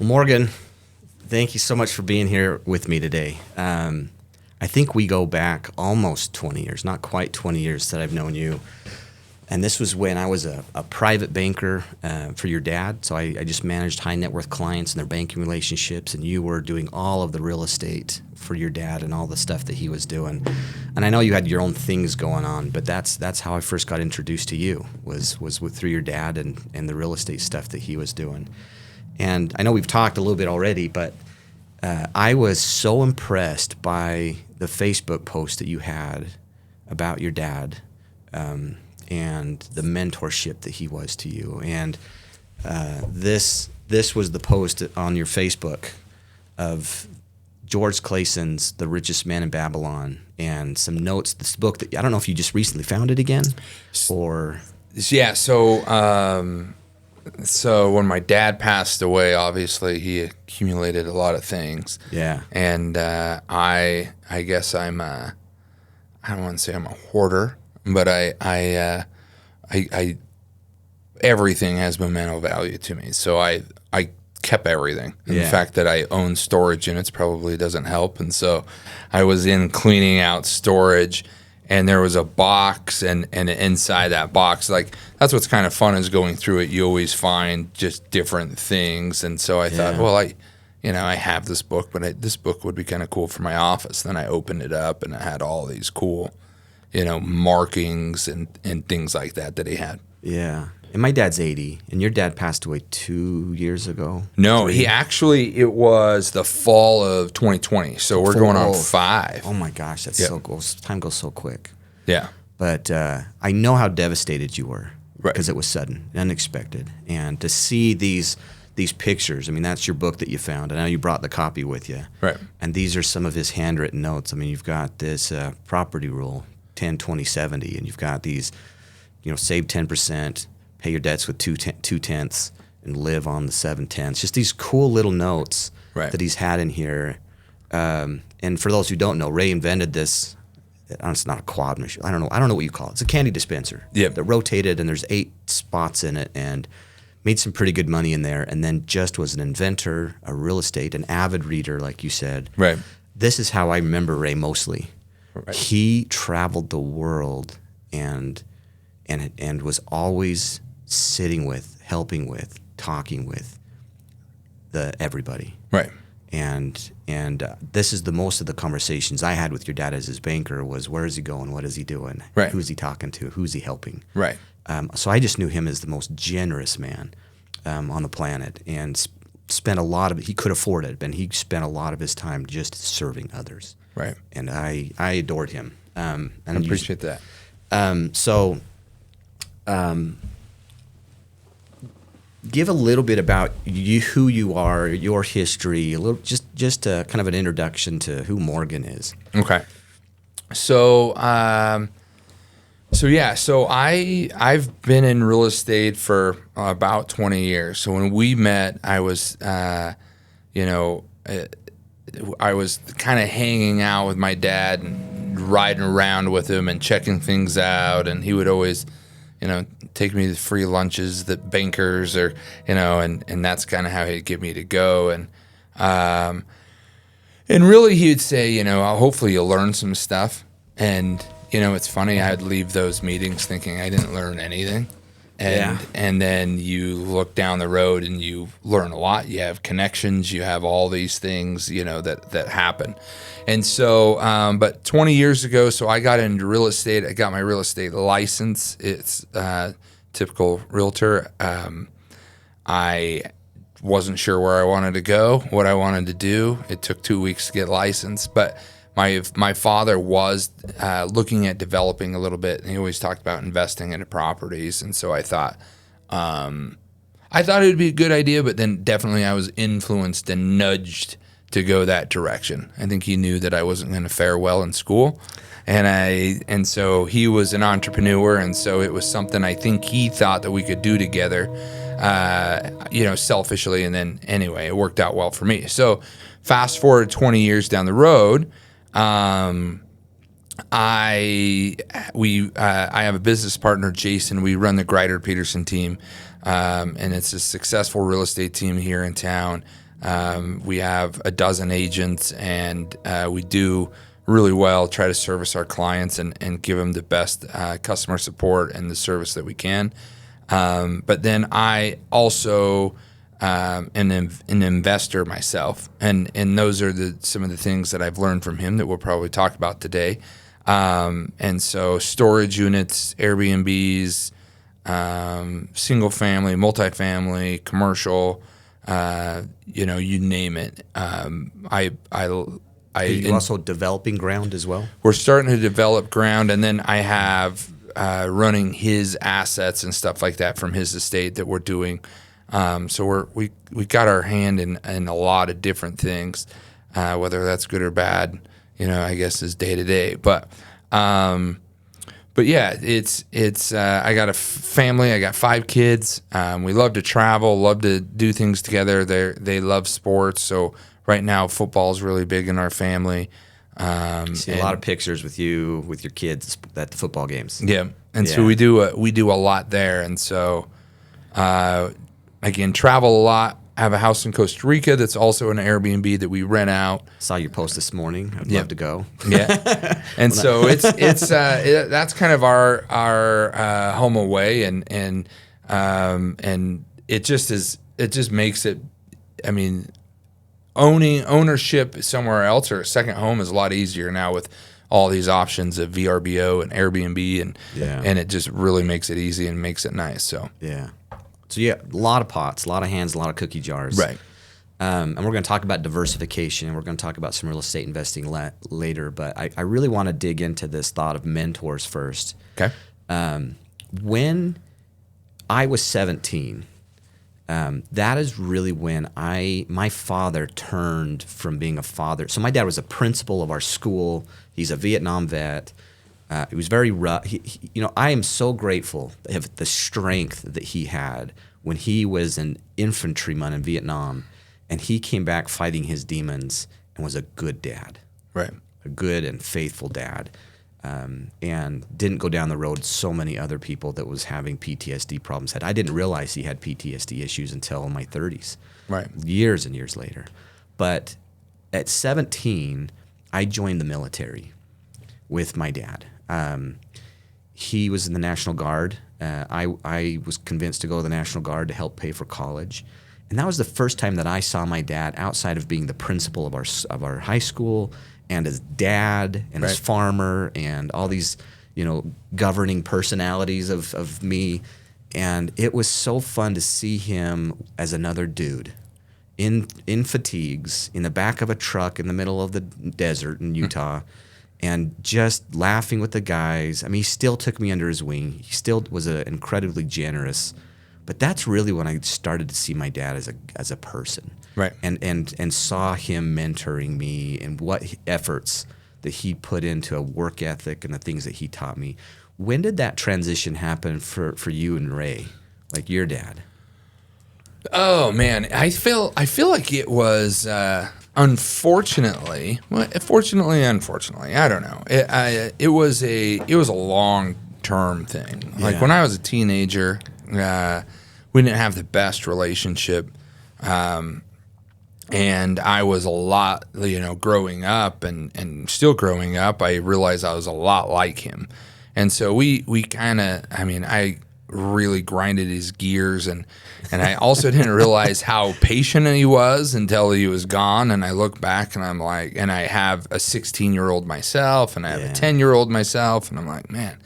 Morgan, thank you so much for being here with me today. I think we go back almost 20 years, not quite 20 years that I've known you. And this was when I was a private banker for your dad. So I just managed high net worth clients and their banking relationships. And you were doing all of the real estate for your dad and all the stuff that he was doing. And I know you had your own things going on, but that's how I first got introduced to you was through your dad and the real estate stuff that he was doing. And I know we've talked a little bit already, but I was so impressed by the Facebook post that you had about your dad and the mentorship that he was to you. And this was the post on your Facebook of George Clayson's The Richest Man in Babylon and some notes. This book that I don't know if you just recently found it again or... Yeah, so when my dad passed away, obviously he accumulated a lot of things. Yeah. And I guess I don't want to say I'm a hoarder, but I everything has momental value to me. So I kept everything. And the fact that I own storage units probably doesn't help. And so I was in cleaning out storage, and there was a box, and inside that box, like, that's what's kind of fun is going through it. You always find just different things. And so I thought, well, I have this book, but this book would be kind of cool for my office. Then I opened it up, and it had all these cool, markings and things like that he had. Yeah. And my dad's 80, and your dad passed away 2 years ago? No, it was the fall of 2020. So we're going on 5. Oh my gosh, that's so cool. Time goes so quick. Yeah. But I know how devastated you were Right. because it was sudden, unexpected. And to see these pictures, I mean, that's your book that you found. I know you brought the copy with you. Right. And these are some of his handwritten notes. I mean, you've got this property rule, 10, 20, 70, and you've got these, save 10%, pay your debts with 2/10, and live on the 7/10. Just these cool little notes that he's had in here. And for those who don't know, Ray invented this. It's not a quad machine. I don't know what you call it. It's a candy dispenser. Yep. That rotated, and there's 8 spots in it, and made some pretty good money in there. And then just was an inventor, a real estate, an avid reader, like you said. Right. This is how I remember Ray mostly. Right. He traveled the world and was always sitting with, helping with, talking with everybody. Right. And this is the most of the conversations I had with your dad as his banker was, where is he going? What is he doing? Right. Who's he talking to? Who's he helping? Right. So I just knew him as the most generous man on the planet, and spent a lot of it. He could afford it, and he spent a lot of his time just serving others. Right. And I adored him. And I appreciate that. Give a little bit about you, who you are, your history, a little, just kind of an introduction to who Morgan is. Okay. So I've been in real estate for about 20 years. So when we met, I was, I was kind of hanging out with my dad and riding around with him and checking things out, and he would always, take me to free lunches that bankers or, and that's kind of how he'd get me to go. And really he would say, hopefully you'll learn some stuff. And, it's funny, I'd leave those meetings thinking I didn't learn anything. And then you look down the road and you learn a lot. You have connections, you have all these things, that happen. And so, but 20 years ago, so I got into real estate. I got my real estate license. It's typical realtor. I wasn't sure where I wanted to go, what I wanted to do. It took 2 weeks to get licensed, but my father was looking at developing a little bit, and he always talked about investing into properties. And so I thought it would be a good idea, but then definitely I was influenced and nudged to go that direction. I think he knew that I wasn't going to fare well in school, and so he was an entrepreneur, and so it was something I think he thought that we could do together, selfishly. And then anyway, it worked out well for me. So fast forward 20 years down the road. I have a business partner, Jason. We run the Morgan Peterson team, and it's a successful real estate team here in town. We have a dozen agents, and we do really well, try to service our clients and give them the best customer support and the service that we can. But then I also am an investor myself, and those are some of the things that I've learned from him that we'll probably talk about today. And so storage units, Airbnbs, single family, multifamily, commercial, you name it. Are you also developing ground as well? We're starting to develop ground, and then I have running his assets and stuff like that from his estate that we're doing. So we got our hand in a lot of different things, whether that's good or bad, I guess is day to day. But yeah, it's I got a family. I got 5 kids. We love to travel, love to do things together. They love sports. So right now, football is really big in our family. See a lot of pictures with you with your kids at the football games. Yeah, and so we do a lot there, and so again, travel a lot. I have a house in Costa Rica that's also an Airbnb that we rent out. Saw your post this morning. I'd love to go. Yeah, and so it's that's kind of our home away, and it just makes it. I mean, ownership somewhere else or a second home is a lot easier now with all these options of VRBO and Airbnb, and it just really makes it easy and makes it nice. So So a lot of pots, a lot of hands, a lot of cookie jars. Right. And we're going to talk about diversification, and we're going to talk about some real estate investing later. But I really want to dig into this thought of mentors first. Okay. When I was 17, that is really when my father turned from being a father. So my dad was a principal of our school. He's a Vietnam vet. He was very rough. I am so grateful of the strength that he had when he was an infantryman in Vietnam, and he came back fighting his demons and was a good dad, Right. a good and faithful dad, and didn't go down the road so many other people that was having PTSD problems had. I didn't realize he had PTSD issues until my 30s, Right. years and years later. But at 17, I joined the military with my dad. He was in the National Guard. I was convinced to go to the National Guard to help pay for college. And that was the first time that I saw my dad outside of being the principal of our high school and as dad and as farmer and all these, governing personalities of me. And it was so fun to see him as another dude in fatigues, in the back of a truck in the middle of the desert in Utah. And just laughing with the guys. I mean, he still took me under his wing. He still was incredibly generous. But that's really when I started to see my dad as a person, Right. And saw him mentoring me and what efforts that he put into a work ethic and the things that he taught me. When did that transition happen for you and Ray, like your dad? Oh man, I feel like it was unfortunately, unfortunately, I don't know. It was a long-term thing. Like when I was a teenager, we didn't have the best relationship, and I was a lot, growing up and still growing up. I realized I was a lot like him, and so we kind of, I really grinded his gears, and I also didn't realize how patient he was until he was gone. And I look back and I'm like, and I have a 16-year-old myself, and I have a 10-year-old myself, and I'm like, man,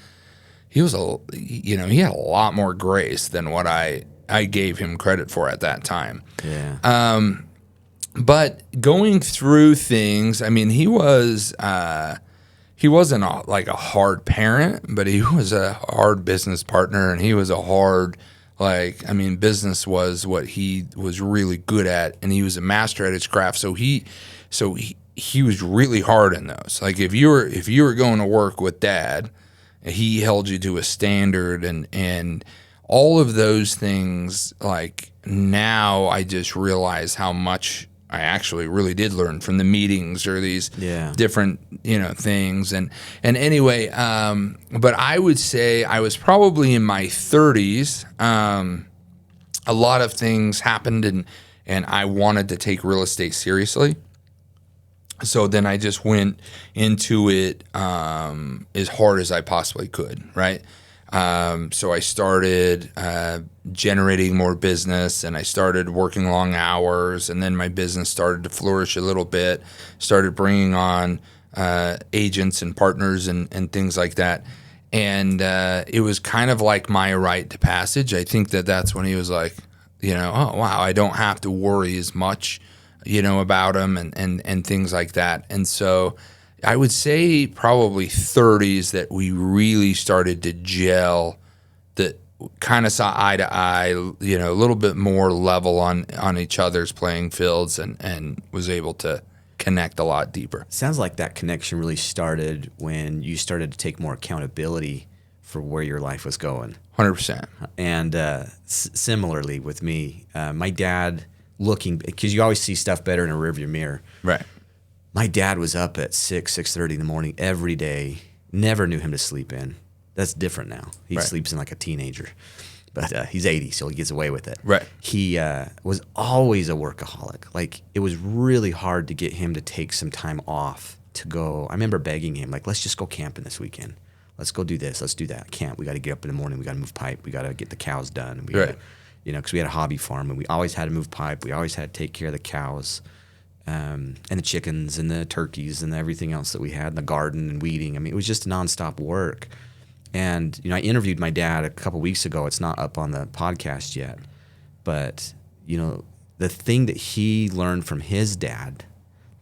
he had a lot more grace than what I gave him credit for at that time. Yeah. But going through things, he was. He wasn't a hard parent, but he was a hard business partner, and he was a hard, business was what he was really good at, and he was a master at his craft. So he was really hard in those. Like if you were going to work with Dad, he held you to a standard, and all of those things. Like now, I just realize how much I actually really did learn from the meetings or these different, things. And anyway, but I would say I was probably in my 30s. A lot of things happened and I wanted to take real estate seriously. So then I just went into it as hard as I possibly could, right? So I started generating more business, and I started working long hours, and then my business started to flourish a little bit, started bringing on agents and partners and things like that. And it was kind of like my rite to passage. I think that's when he was like, oh, wow, I don't have to worry as much, about him and things like that. And so I would say probably 30s that we really started to gel, that kind of saw eye to eye, a little bit more level on each other's playing fields, and was able to connect a lot deeper. Sounds like that connection really started when you started to take more accountability for where your life was going. 100%. And similarly with me, my dad because you always see stuff better in a rearview mirror. Right. My dad was up at 6:30 in the morning every day. Never knew him to sleep in. That's different now. He sleeps in like a teenager. But he's 80, so he gets away with it. Right. He was always a workaholic. Like, it was really hard to get him to take some time off to go. I remember begging him, like, let's just go camping this weekend. Let's go do this. Let's do that. Can't. We got to get up in the morning. We got to move pipe. We got to get the cows done. And we gotta, because we had a hobby farm, and we always had to move pipe. We always had to take care of the cows. And the chickens and the turkeys and everything else that we had in the garden and weeding. I mean, it was just nonstop work. And, I interviewed my dad a couple weeks ago. It's not up on the podcast yet. But, the thing that he learned from his dad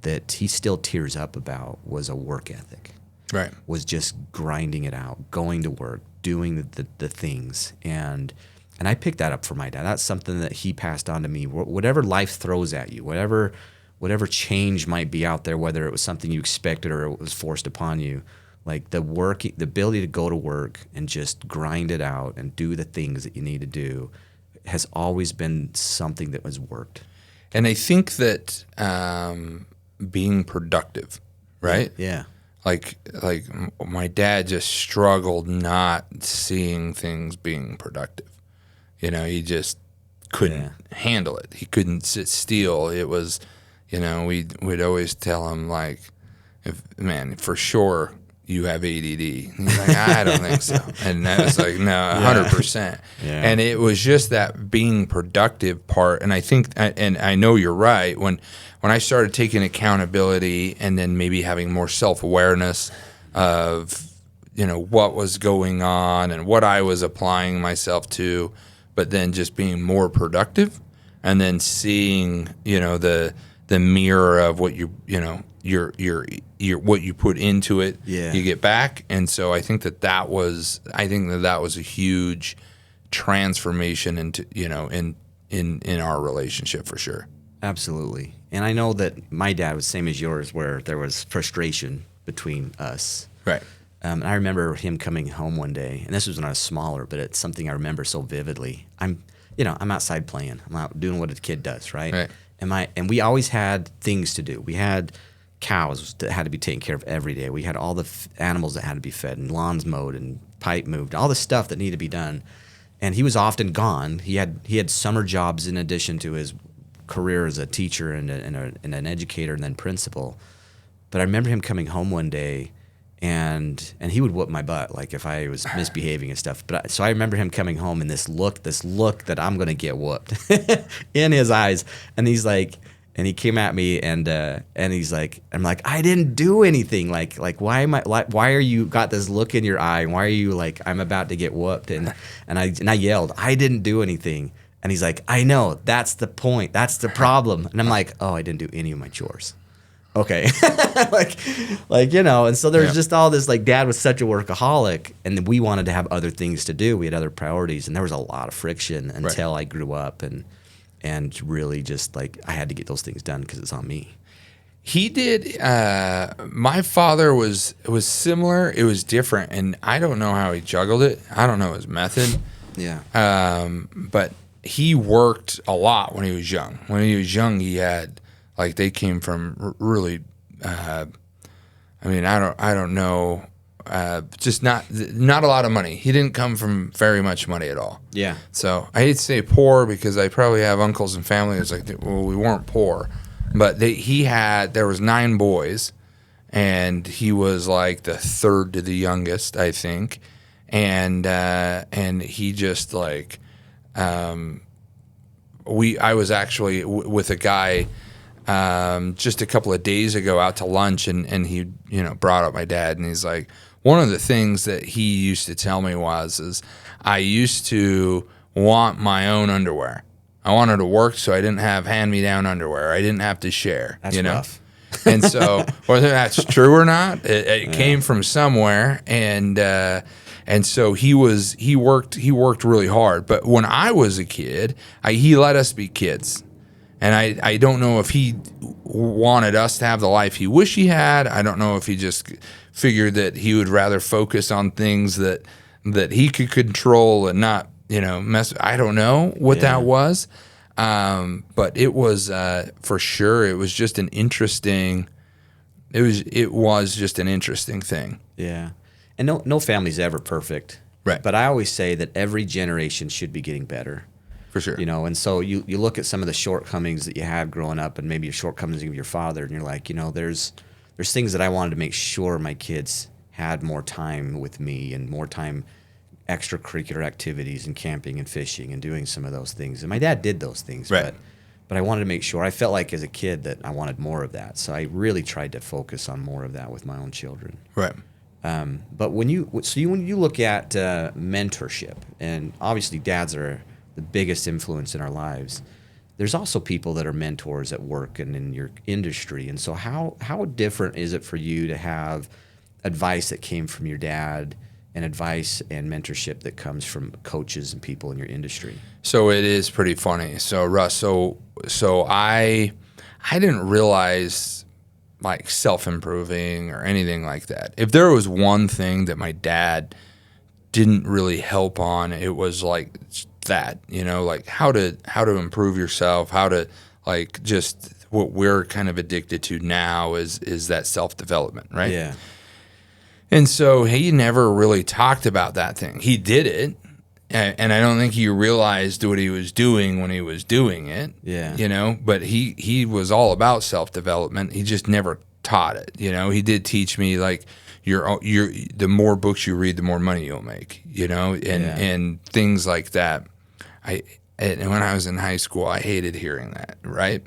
that he still tears up about was a work ethic. Right. Was just grinding it out, going to work, doing the things. And I picked that up from my dad. That's something that he passed on to me. Whatever life throws at you, whatever change might be out there, whether it was something you expected or it was forced upon you, like the ability to go to work and just grind it out and do the things that you need to do has always been something that has worked. And I think that being productive, right? Yeah. Like my dad just struggled not seeing things being productive. He just couldn't handle it. He couldn't sit still. It was, we'd always tell him, like, for sure you have ADD. And he's like, I don't think so. And I was like, no, 100%. Yeah. And it was just that being productive part. And I think, and I know you're right, when I started taking accountability and then maybe having more self-awareness of, what was going on and what I was applying myself to, but then just being more productive, and then seeing, the mirror of what your what you put into it, you get back. And so I think that was a huge transformation into, in our relationship, for sure. Absolutely. And I know that my dad was same as yours, where there was frustration between us. Right. And I remember him coming home one day, and this was when I was smaller, but it's something I remember so vividly. I'm outside playing. I'm out doing what a kid does, right? Right. And we always had things to do. We had cows that had to be taken care of every day. We had all the animals that had to be fed, and lawns mowed and pipe moved, all the stuff that needed to be done. And he was often gone. He had summer jobs in addition to his career as a teacher and an educator and then principal. But I remember him coming home one day, and he would whoop my butt, like, if I was misbehaving and stuff. So I remember him coming home and this look that I'm gonna get whooped in his eyes, and he's like, and he came at me and he's like, I'm like, I didn't do anything. Like why are you got this look in your eye? Why are you like, I'm about to get whooped? And I yelled, I didn't do anything. And he's like, I know, that's the point, that's the problem. And I'm like, oh, I didn't do any of my chores. Okay. And so there's just all this, like, dad was such a workaholic, and we wanted to have other things to do. We had other priorities, and there was a lot of friction until I grew up and really just, like, I had to get those things done because it's on me. He did. My father was similar. It was different, and I don't know how he juggled it. I don't know his method. Yeah. But he worked a lot when he was young. When he was young, he had, like, they came from really. I don't know just not a lot of money. He didn't come from very much money at all. Yeah. So I hate to say poor because I probably have uncles and family that's like, well, we weren't poor, but there was 9 boys, and he was like the third to the youngest, I think, and he just like, I was actually with a guy just a couple of days ago out to lunch, and he brought up my dad, and he's like, one of the things that he used to tell me is I used to want my own underwear. I wanted to work so I didn't have hand-me-down underwear. I didn't have to share. That's rough. And so whether that's true or not, it came from somewhere, and so he worked really hard. But when I was a kid, he let us be kids. And I don't know if he wanted us to have the life he wished he had. I don't know if he just figured that he would rather focus on things that he could control and not, mess. I don't know what that was. But it was for sure. It was just an interesting. It was just an interesting thing. Yeah, and no family's ever perfect. Right. But I always say that every generation should be getting better. For sure. And so you look at some of the shortcomings that you had growing up, and maybe your shortcomings of your father, and you're like, there's things that I wanted to make sure my kids had more time with me and more time, extracurricular activities and camping and fishing and doing some of those things. And my dad did those things, right. but I wanted to make sure. I felt like as a kid that I wanted more of that, so I really tried to focus on more of that with my own children. Right. But when you look at mentorship, and obviously dads are the biggest influence in our lives, there's also people that are mentors at work and in your industry. And so how different is it for you to have advice that came from your dad and advice and mentorship that comes from coaches and people in your industry? So it is pretty funny. So Russ, so I didn't realize like self-improving or anything like that. If there was one thing that my dad didn't really help on, it was like that, like how to improve yourself, how to like just what we're kind of addicted to now is that self-development, right? Yeah. And so he never really talked about that thing. He did it, and I don't think he realized what he was doing when he was doing it. Yeah. But he was all about self-development. He just never taught it. He did teach me like the more books you read, the more money you'll make, and things like that. And when I was in high school, I hated hearing that, right?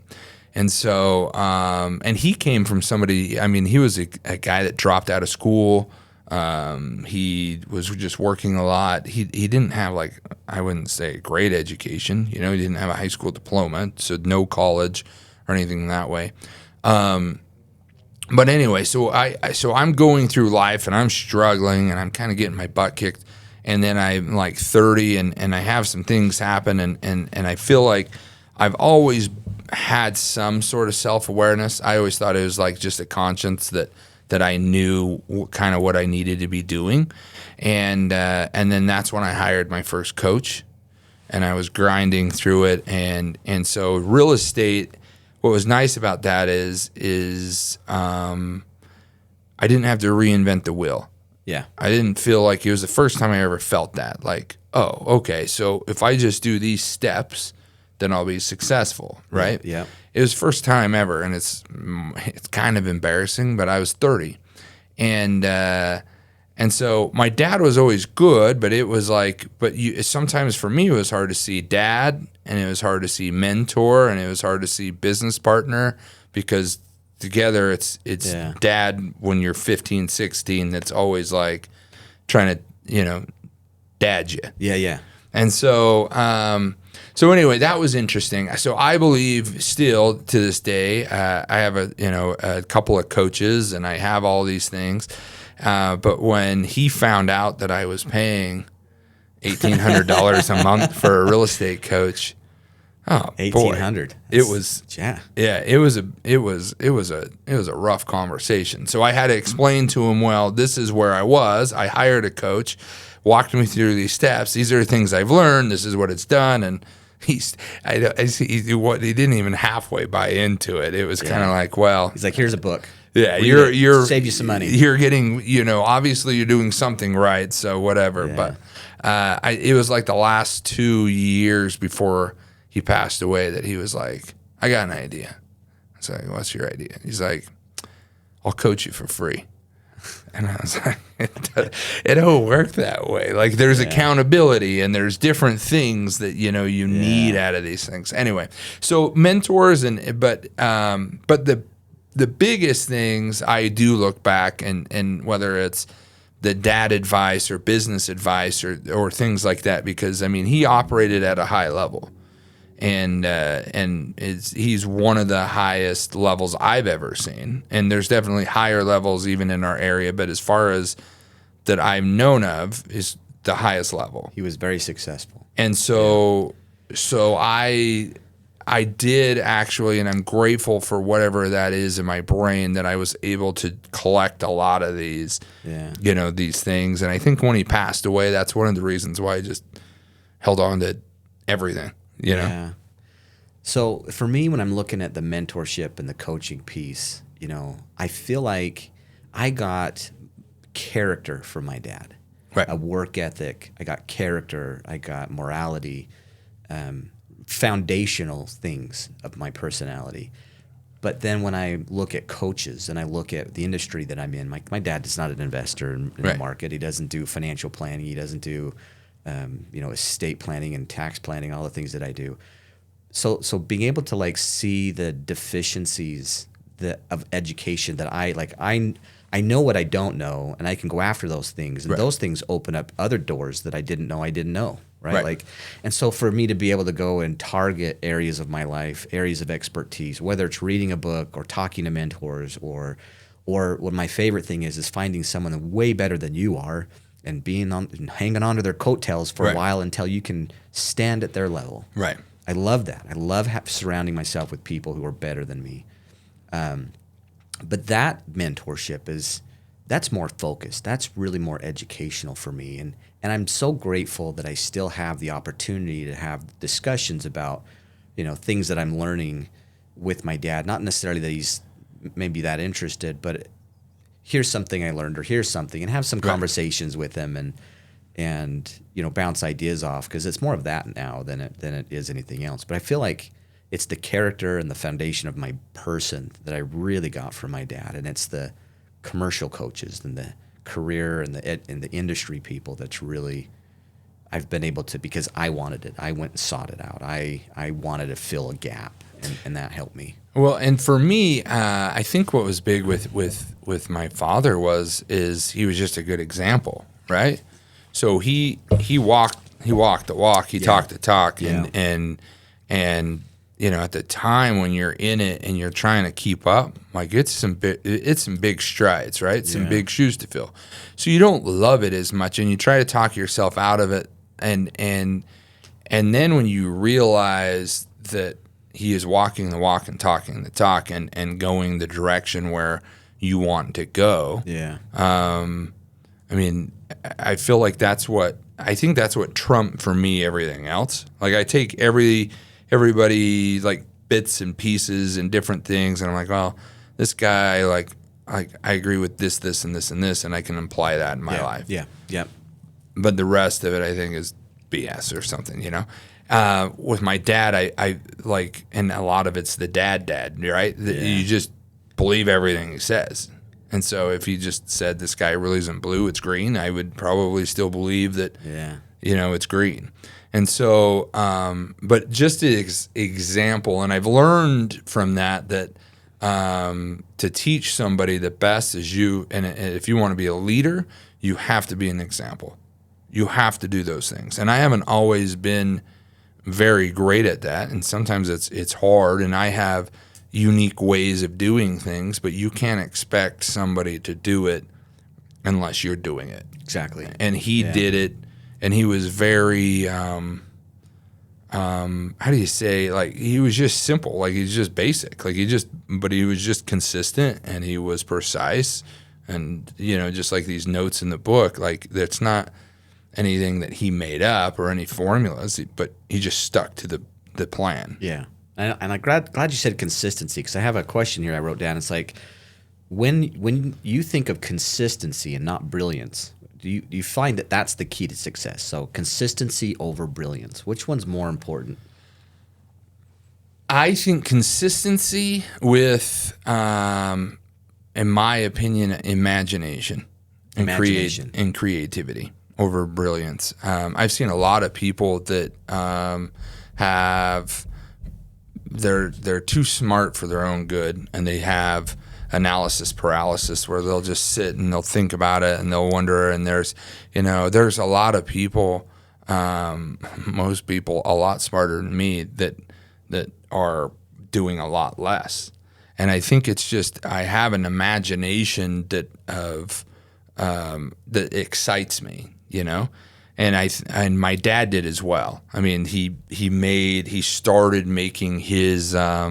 And so, and he came from somebody, he was a guy that dropped out of school. He was just working a lot. He didn't have like, I wouldn't say a great education, he didn't have a high school diploma, so no college or anything that way. But anyway, so I'm going through life and I'm struggling and I'm kind of getting my butt kicked. And then I'm like 30 and I have some things happen and I feel like I've always had some sort of self-awareness. I always thought it was like just a conscience that I knew kind of what I needed to be doing. And then that's when I hired my first coach and I was grinding through it. And so real estate, what was nice about that is I didn't have to reinvent the wheel. Yeah. I didn't feel like it was the first time I ever felt that. Like, oh, okay, so if I just do these steps, then I'll be successful, right? Yeah. It was first time ever, and it's kind of embarrassing, but I was 30. And so my dad was always good, but it was like, sometimes for me it was hard to see dad, and it was hard to see mentor, and it was hard to see business partner, because together it's dad when you're 15, 16 that's always like trying to, dad you. Yeah. And so anyway, that was interesting. So I believe still to this day, I have a couple of coaches and I have all these things. But when he found out that I was paying $1,800 a month for a real estate coach, oh, $1,800. It was yeah. It was a rough conversation. So I had to explain to him, well, this is where I was. I hired a coach, walked me through these steps. These are the things I've learned. This is what it's done, and I see, he didn't even halfway buy into it. It was kind of like, well, he's like, here's a book. Yeah, Read you're save you some money. You're getting, obviously you're doing something right, so whatever. Yeah. But it was like the last 2 years before he passed away that he was like, I got an idea. I was like, what's your idea? He's like, I'll coach you for free. And I was like, it don't work that way. Like there's accountability and there's different things that, you need out of these things. Anyway, so mentors but the biggest things I do look back and whether it's the dad advice or business advice or things like that, because he operated at a high level, and he's one of the highest levels I've ever seen. And there's definitely higher levels even in our area, but as far as that I've known of is the highest level. He was very successful. And so I did actually, and I'm grateful for whatever that is in my brain, that I was able to collect a lot of these, these things. And I think when he passed away, that's one of the reasons why I just held on to everything, Yeah. So for me, when I'm looking at the mentorship and the coaching piece, I feel like I got character from my dad, right? A work ethic. I got character. I got morality. Foundational things of my personality. But then when I look at coaches and I look at the industry that I'm in, my dad is not an investor in the market. He doesn't do financial planning. He doesn't do, estate planning and tax planning, all the things that I do. So being able to see the deficiencies of education that I know what I don't know, and I can go after those things, and those things open up other doors that I didn't know. Right. And so for me to be able to go and target areas of my life, areas of expertise, whether it's reading a book or talking to mentors or what my favorite thing is finding someone way better than you are and hanging on to their coattails for a while until you can stand at their level. Right. I love that. I love surrounding myself with people who are better than me. But that mentorship that's more focused. That's really more educational for me. And I'm so grateful that I still have the opportunity to have discussions about, things that I'm learning with my dad. Not necessarily that he's maybe that interested, but here's something I learned or here's something, and have some conversations with him and bounce ideas off, because it's more of that now than it is anything else. But I feel like it's the character and the foundation of my person that I really got from my dad, and it's the commercial coaches and the career and the industry people that's really I've been able to, because I wanted it. I went and sought it out. I wanted to fill a gap, and that helped me. Well, and for me, I think what was big with my father is he was just a good example, right? So he walked the walk, he talked the talk, and at the time when you're in it and you're trying to keep up, it's some big strides, right? Some big shoes to fill. So you don't love it as much, and you try to talk yourself out of it, and then when you realize that he is walking the walk and talking the talk and going the direction where you want to go. Yeah. I feel like that's what trumped for me everything else. Like I take everybody like bits and pieces and different things, and I'm like, well, this guy like I agree with this, and this, and this, and I can apply that in my life. Yeah. Yep. But the rest of it, I think, is BS or something, With my dad, I like, and a lot of it's the dad, right? You just believe everything he says. And so if he just said this guy really isn't blue, it's green, I would probably still believe that, it's green. And so, but just an example, and I've learned from that to teach somebody the best is you, and if you want to be a leader, you have to be an example. You have to do those things. And I haven't always been very great at that, and sometimes it's hard, and I have unique ways of doing things, but you can't expect somebody to do it unless you're doing it. Exactly. And he did it, and he was very how do you say, like, he was just simple, like he's just basic, like but he was just consistent, and he was precise, and just like these notes in the book, like that's not anything that he made up or any formulas, but he just stuck to the plan. Yeah. And I'm glad you said consistency, because I have a question here I wrote down. It's like, when you think of consistency and not brilliance, do you find that that's the key to success? So consistency over brilliance. Which one's more important? I think consistency with, in my opinion, imagination and creativity over brilliance. I've seen a lot of people that they're too smart for their own good, and they have analysis paralysis, where they'll just sit and they'll think about it and they'll wonder. And there's a lot of people, most people a lot smarter than me, that are doing a lot less. And I think it's just, I have an imagination that excites me, and my dad did as well. I mean, he started making his money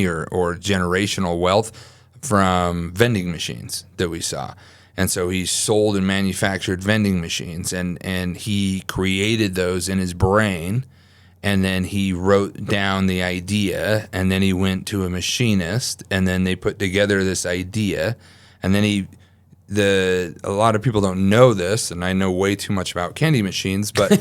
or generational wealth from vending machines that we saw. And so he sold and manufactured vending machines, and he created those in his brain. And then he wrote down the idea, and then he went to a machinist, and then they put together this idea. And then a lot of people don't know this, and I know way too much about candy machines, but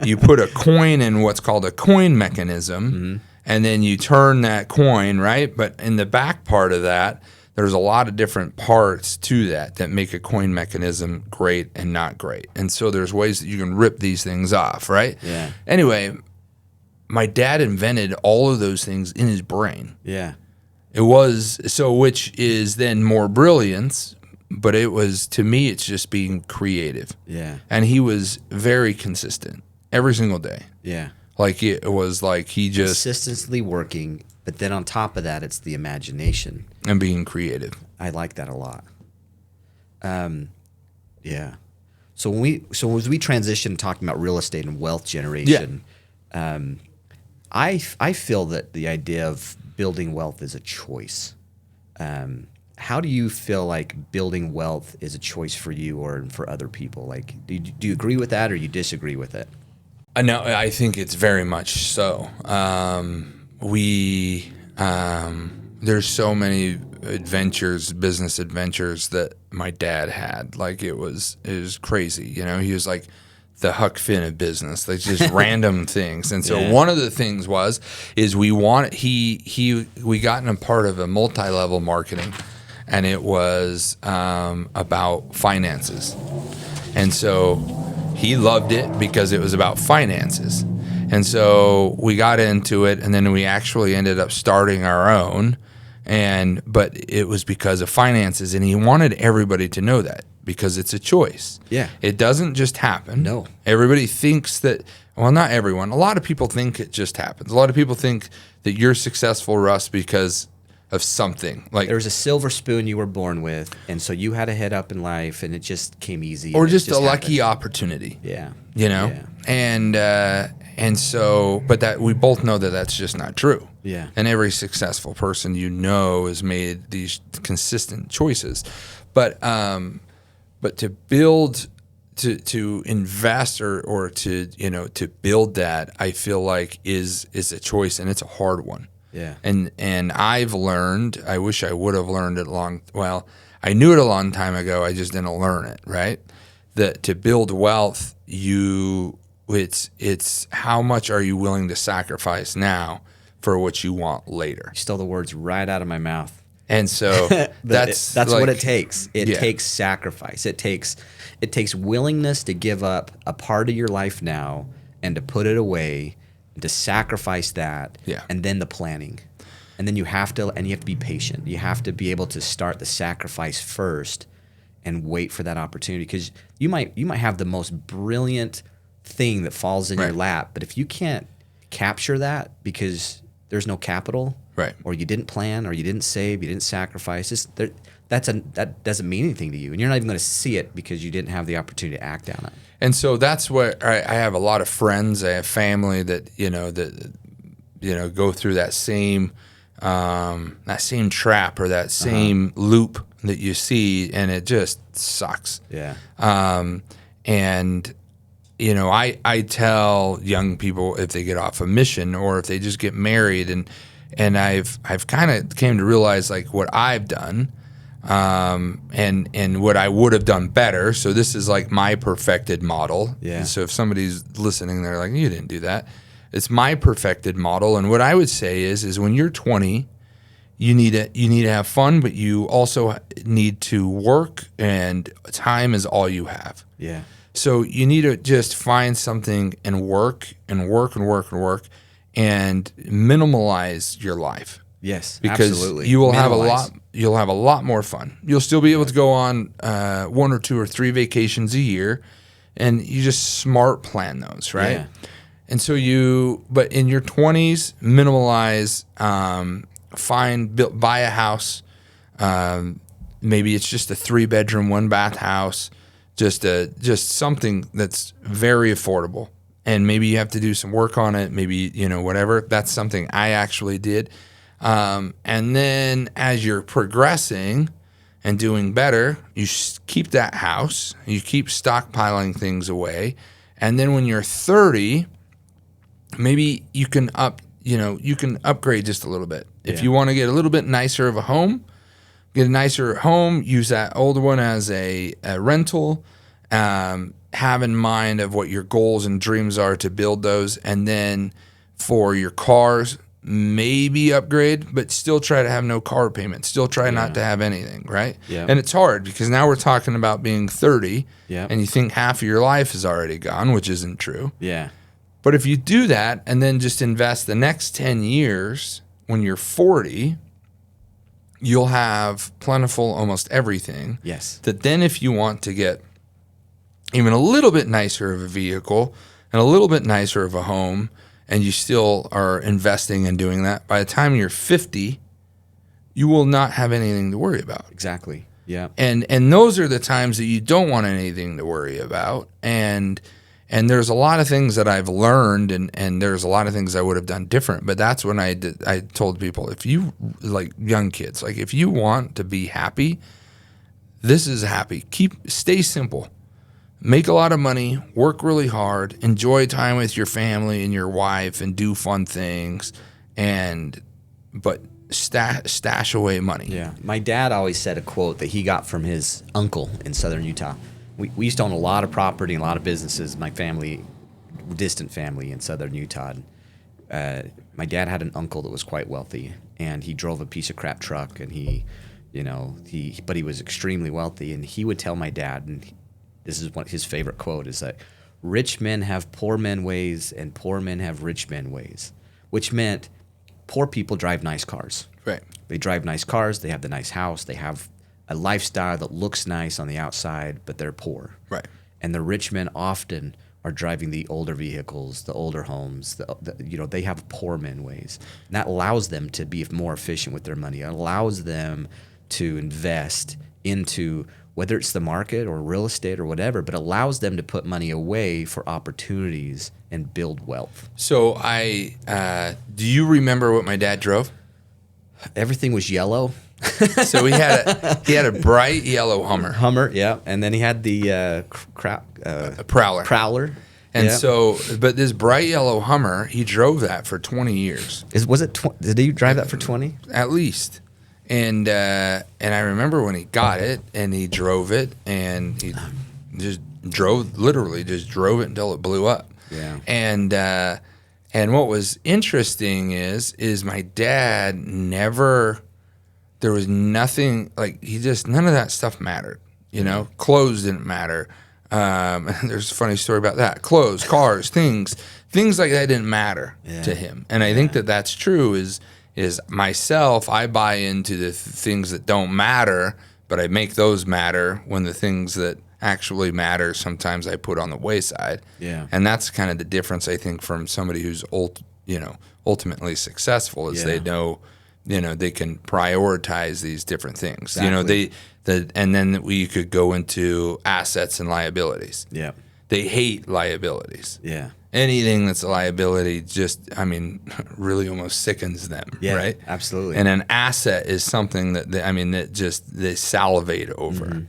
you put a coin in what's called a coin mechanism, mm-hmm. and then you turn that coin, right? But in the back part of that, there's a lot of different parts to that make a coin mechanism great and not great. And so there's ways that you can rip these things off, right? Yeah. Anyway, my dad invented all of those things in his brain. Yeah. Which is then more brilliance, but to me, it's just being creative. Yeah. And he was very consistent every single day. Yeah. Like, it was like he just... consistently working, but then on top of that, it's the imagination. And being creative. I like that a lot. Yeah. So as we transition talking about real estate and wealth generation, I feel that the idea of building wealth is a choice. How do you feel like building wealth is a choice for you or for other people? Like, do you agree with that, or you disagree with it? No, I think it's very much so. There's so many business adventures that my dad had. Like, it was crazy. He was like the Huck Finn of business, like just random things. And so one of the things we got in a part of a multi-level marketing, and it was about finances. And so he loved it because it was about finances. And so we got into it, and then we actually ended up starting our own. But it was because of finances, and he wanted everybody to know that, because it's a choice. Yeah. It doesn't just happen. No. Everybody thinks that, well, not everyone. A lot of people think it just happens. A lot of people think that you're successful, Russ, because of something. Like, there was a silver spoon you were born with, and so you had a head up in life, and it just came easy. Or just a lucky opportunity. Yeah. Yeah. And so, but that we both know that that's just not true. Yeah. And every successful person has made these consistent choices. But to build, to invest or to build that, I feel like is a choice, and it's a hard one. Yeah. And I've learned, I wish I would have learned it I knew it a long time ago, I just didn't learn it, right? That to build wealth, it's how much are you willing to sacrifice now for what you want later? You stole the words right out of my mouth. And so that's like, what it takes. It takes sacrifice. It takes willingness to give up a part of your life now and to put it away, and to sacrifice that. Yeah. And then the planning. And then you have to be patient. You have to be able to start the sacrifice first and wait for that opportunity, because you might have the most brilliant thing that falls in your lap, but if you can't capture that because there's no capital, right, or you didn't plan, or you didn't save, you didn't sacrifice, that doesn't mean anything to you, and you're not even going to see it because you didn't have the opportunity to act on it. And so that's what I have a lot of friends, I have family that go through that same trap or that same loop that you see, and it just sucks. Yeah. I tell young people if they get off a mission or if they just get married, and I've kind of came to realize like what I've done, and what I would have done better. So this is like my perfected model. Yeah. So if somebody's listening, they're like, you didn't do that. It's my perfected model. And what I would say is when you're 20, you need to have fun, but you also need to work, and time is all you have. Yeah. So you need to just find something and work and work and work and work and minimalize your life. Yes, because absolutely. you will have Minimize. you'll have a lot more fun. You'll still be able to go on 1 or 2 or 3 vacations a year, and you just smart plan those, right? Yeah. And so but in your 20s, minimalize, buy a house. Maybe it's just a 3-bedroom, 1-bath house, just something that's very affordable. And maybe you have to do some work on it, maybe, whatever. That's something I actually did. And then as you're progressing and doing better, you keep that house, you keep stockpiling things away. And then when you're 30, maybe you can upgrade just a little bit. If Yeah. you want to get a little bit nicer of a home, get a nicer home, use that older one as a rental, have in mind of what your goals and dreams are to build those. And then for your cars, maybe upgrade, but still try to have no car payment. Still try not to have anything, right? Yeah. And it's hard because now we're talking about being 30, Yeah. and you think half of your life is already gone, which isn't true. Yeah. But if you do that and then just invest the next 10 years, when you're 40, you'll have plentiful almost everything. Yes. That then if you want to get even a little bit nicer of a vehicle and a little bit nicer of a home, and you still are investing in doing that, by the time you're 50, you will not have anything to worry about. Exactly. Yeah. And those are the times that you don't want anything to worry about. And there's a lot of things that I've learned, and there's a lot of things I would have done different. But that's when I told people, if you, like young kids, like if you want to be happy, this is happy. Stay simple. Make a lot of money, work really hard, enjoy time with your family and your wife, and do fun things, but stash away money. Yeah. My dad always said a quote that he got from his uncle in southern Utah. We used to own a lot of property and a lot of businesses, my family, distant family in southern Utah. My dad had an uncle that was quite wealthy, and he drove a piece of crap truck, and but he was extremely wealthy, and he would tell my dad, and this is his favorite quote, is that rich men have poor men ways and poor men have rich men ways, which meant poor people drive nice cars. Right. They drive nice cars. They have the nice house. They have a lifestyle that looks nice on the outside, but they're poor. Right. And the rich men often are driving the older vehicles, the older homes. They have poor men ways. And that allows them to be more efficient with their money. It allows them to invest into whether it's the market or real estate or whatever, but allows them to put money away for opportunities and build wealth. So do you remember what my dad drove? Everything was yellow. So he had a bright yellow Hummer. Yeah, and then he had the A Prowler. Prowler. And yeah. but this bright yellow Hummer, he drove that for 20 years. Did he drive that for 20? At least. And I remember when he got it and he drove it, and he literally just drove it until it blew up. Yeah. And what was interesting is my dad there was nothing, like none of that stuff mattered. Clothes didn't matter. There's a funny story about that. Clothes, cars, things like that didn't matter to him. And I think that that's true is myself, I buy into the things that don't matter, but I make those matter when the things that actually matter sometimes I put on the wayside. Yeah. And that's kind of the difference, I think, from somebody who's ultimately successful, is they know, they can prioritize these different things. Exactly. And then we could go into assets and liabilities. Yeah. They hate liabilities. Yeah. Anything that's a liability really almost sickens them, Yeah, right? absolutely. And an asset is something that they salivate over.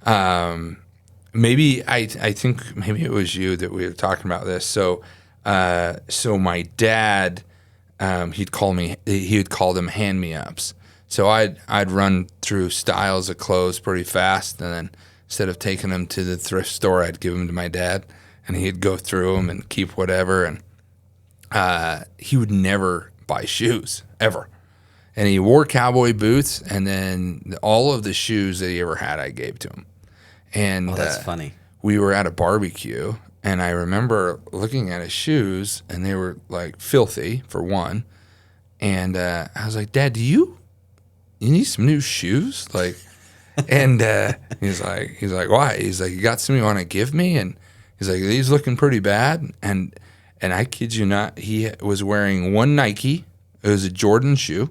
Mm-hmm. maybe I think maybe it was you that we were talking about this. So my dad, he would call them hand me ups. So I'd run through styles of clothes pretty fast, and then instead of taking them to the thrift store, I'd give them to my dad, and he'd go through them and keep whatever. And he would never buy shoes ever, and he wore cowboy boots, and then all of the shoes that he ever had, I gave to him. And that's funny. We were at a barbecue, and I remember looking at his shoes, and they were like filthy for one. And I was like, "Dad, do you need some new shoes?" Like, and he's like, "Why?" He's like, "You got some you want to give me?" And he's like, "These looking pretty bad." And I kid you not, he was wearing one Nike. It was a Jordan shoe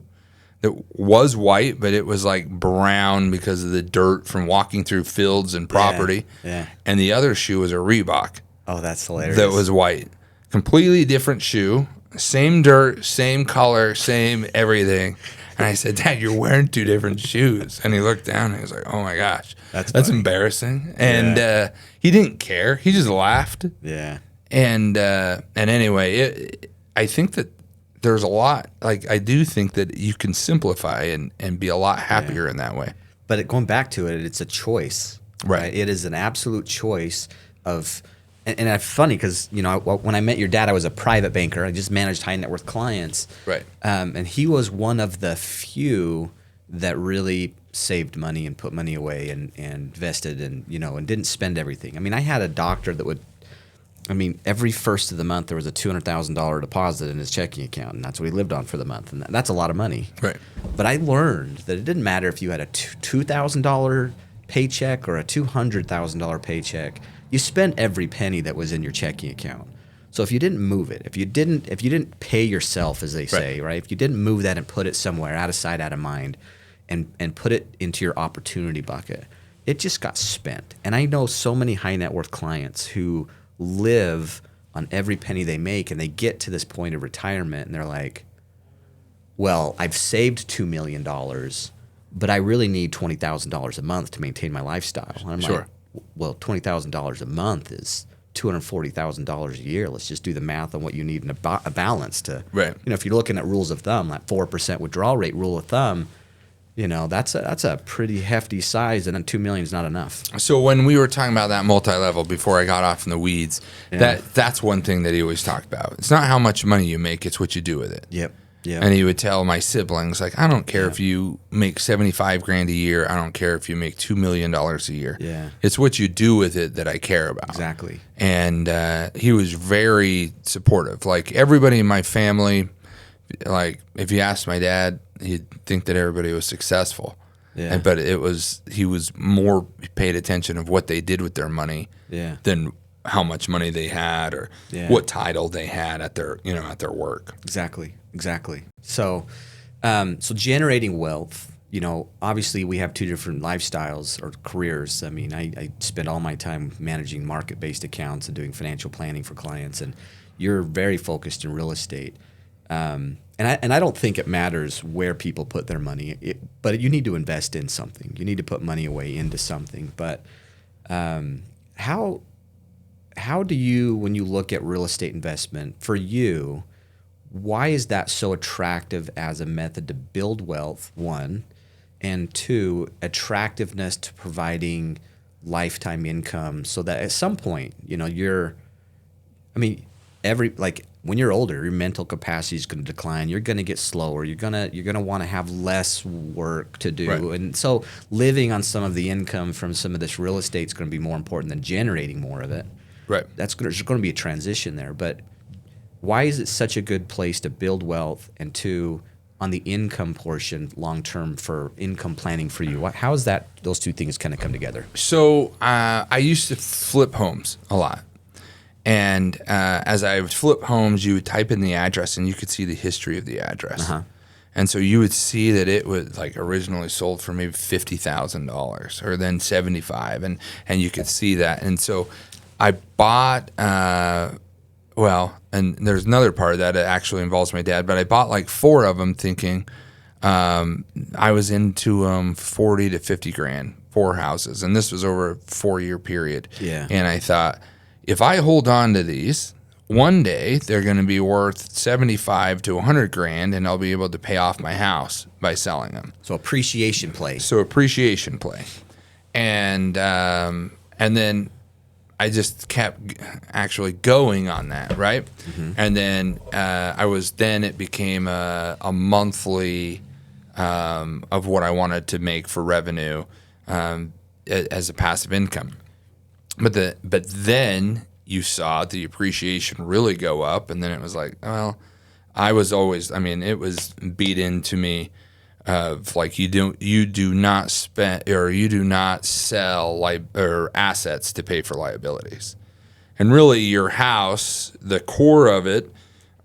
that was white, but it was like brown because of the dirt from walking through fields and property. Yeah. And the other shoe was a Reebok. Oh, that's hilarious. That was white. Completely different shoe. Same dirt, same color, same everything. And I said, "Dad, you're wearing two different shoes." And he looked down and he was like, "Oh my gosh, that's embarrassing." And he didn't care. He just laughed. Yeah. And anyway, I think that there's a lot, like I do think that you can simplify and be a lot happier in that way. But going back to it, it's a choice. Right. It is an absolute choice of, and it's funny because, when I met your dad, I was a private banker. I just managed high net worth clients. Right. And he was one of the few that really saved money and put money away and invested and didn't spend everything. I mean, I had a doctor that would, every first of the month there was a $200,000 deposit in his checking account, and that's what he lived on for the month, and that's a lot of money. Right. But I learned that it didn't matter if you had a $2,000 paycheck or a $200,000 paycheck. You spent every penny that was in your checking account. So if you didn't move it, if you didn't pay yourself, as they say, right? If you didn't move that and put it somewhere out of sight, out of mind, and put it into your opportunity bucket, it just got spent. And I know so many high net worth clients who live on every penny they make, and they get to this point of retirement and they're like, "Well, I've saved $2 million, but I really need $20,000 a month to maintain my lifestyle." And I'm like, "Well, $20,000 a month is $240,000 a year. Let's just do the math on what you need in a balance to, if you're looking at rules of thumb, like 4% withdrawal rate rule of thumb, that's a pretty hefty size, and then $2 million is not enough." So when we were talking about that multi-level before I got off in the weeds, that's one thing that he always talked about. It's not how much money you make, it's what you do with it. Yep. And he would tell my siblings, like, "I don't care if you make $75,000 a year. I don't care if you make $2 million a year. Yeah. It's what you do with it that I care about." Exactly. And he was very supportive. Like, everybody in my family, like, if you asked my dad, he'd think that everybody was successful. Yeah. But he was more paid attention of what they did with their money than how much money they had or what title they had at their work. Exactly. So generating wealth, obviously we have two different lifestyles or careers. I spend all my time managing market-based accounts and doing financial planning for clients, and you're very focused in real estate. And I don't think it matters where people put their money, but you need to invest in something. You need to put money away into something. But how do you, when you look at real estate investment, for you, why is that so attractive as a method to build wealth, one, and two, attractiveness to providing lifetime income so that at some point, when you're older, your mental capacity is going to decline. You're going to get slower. You're gonna want to have less work to do, Right. And so living on some of the income from some of this real estate is going to be more important than generating more of it. Right. There's going to be a transition there. But why is it such a good place to build wealth, and two, on the income portion, long term for income planning for you? How is that? Those two things kind of come together. So I used to flip homes a lot. And as I would flip homes, you would type in the address, and you could see the history of the address. Uh-huh. And so you would see that it was like originally sold for maybe $50,000 or then $75,000, and you could see that. And so I bought, and there's another part of that actually involves my dad, but I bought like 4 of them thinking I was into 40 to 50 grand 4 houses, and this was over a 4-year period. Yeah. And I thought, if I hold on to these, one day they're going to be worth 75 to 100 grand, and I'll be able to pay off my house by selling them. So appreciation play. And then I just kept actually going on that, right? Mm-hmm. And then it became a monthly of what I wanted to make for revenue as a passive income. But then you saw the appreciation really go up, and then it was like, well, it was beat into me of like you do not spend or you do not sell or assets to pay for liabilities. And really your house, the core of it,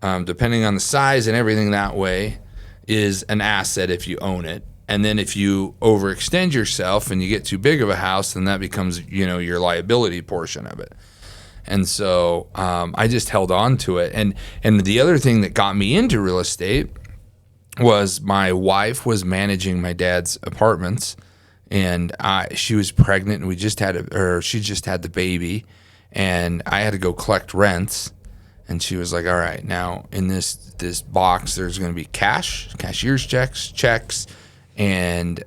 depending on the size and everything that way, is an asset if you own it. And then if you overextend yourself and you get too big of a house, then that becomes, your liability portion of it. And so I just held on to it. And the other thing that got me into real estate was my wife was managing my dad's apartments, and she was pregnant, and she just had the baby, and I had to go collect rents. And she was like, all right, now in this box, there's going to be cashier's checks. And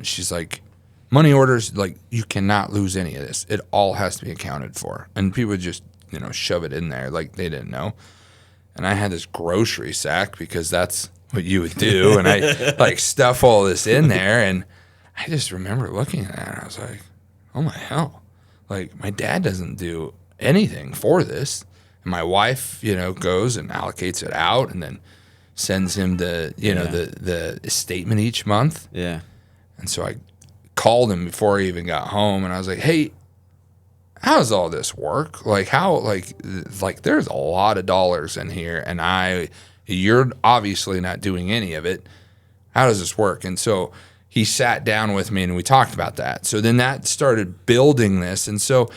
she's like, money orders, like you cannot lose any of this. It all has to be accounted for. And people would just, shove it in there like they didn't know. And I had this grocery sack because that's what you would do. And I like stuff all this in there. And I just remember looking at that and I was like, oh my hell. Like my dad doesn't do anything for this. And my wife, goes and allocates it out and then sends him the statement each month. Yeah. And so I called him before I even got home, and I was like, "Hey, how does all this work? Like how like there's a lot of dollars in here, and you're obviously not doing any of it. How does this work?" And so he sat down with me and we talked about that. So then that started building this. And so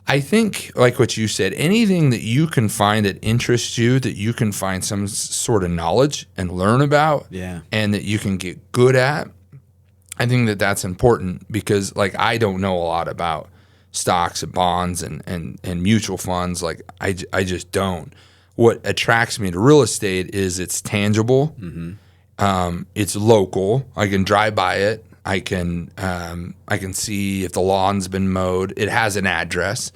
I think, like what you said, anything that you can find that interests you, that you can find some sort of knowledge and learn about, and that you can get good at, I think that that's important because, like, I don't know a lot about stocks and bonds and mutual funds. Like, I just don't. What attracts me to real estate is it's tangible. Mm-hmm. It's local. I can drive by it. I can see if the lawn's been mowed. It has an address,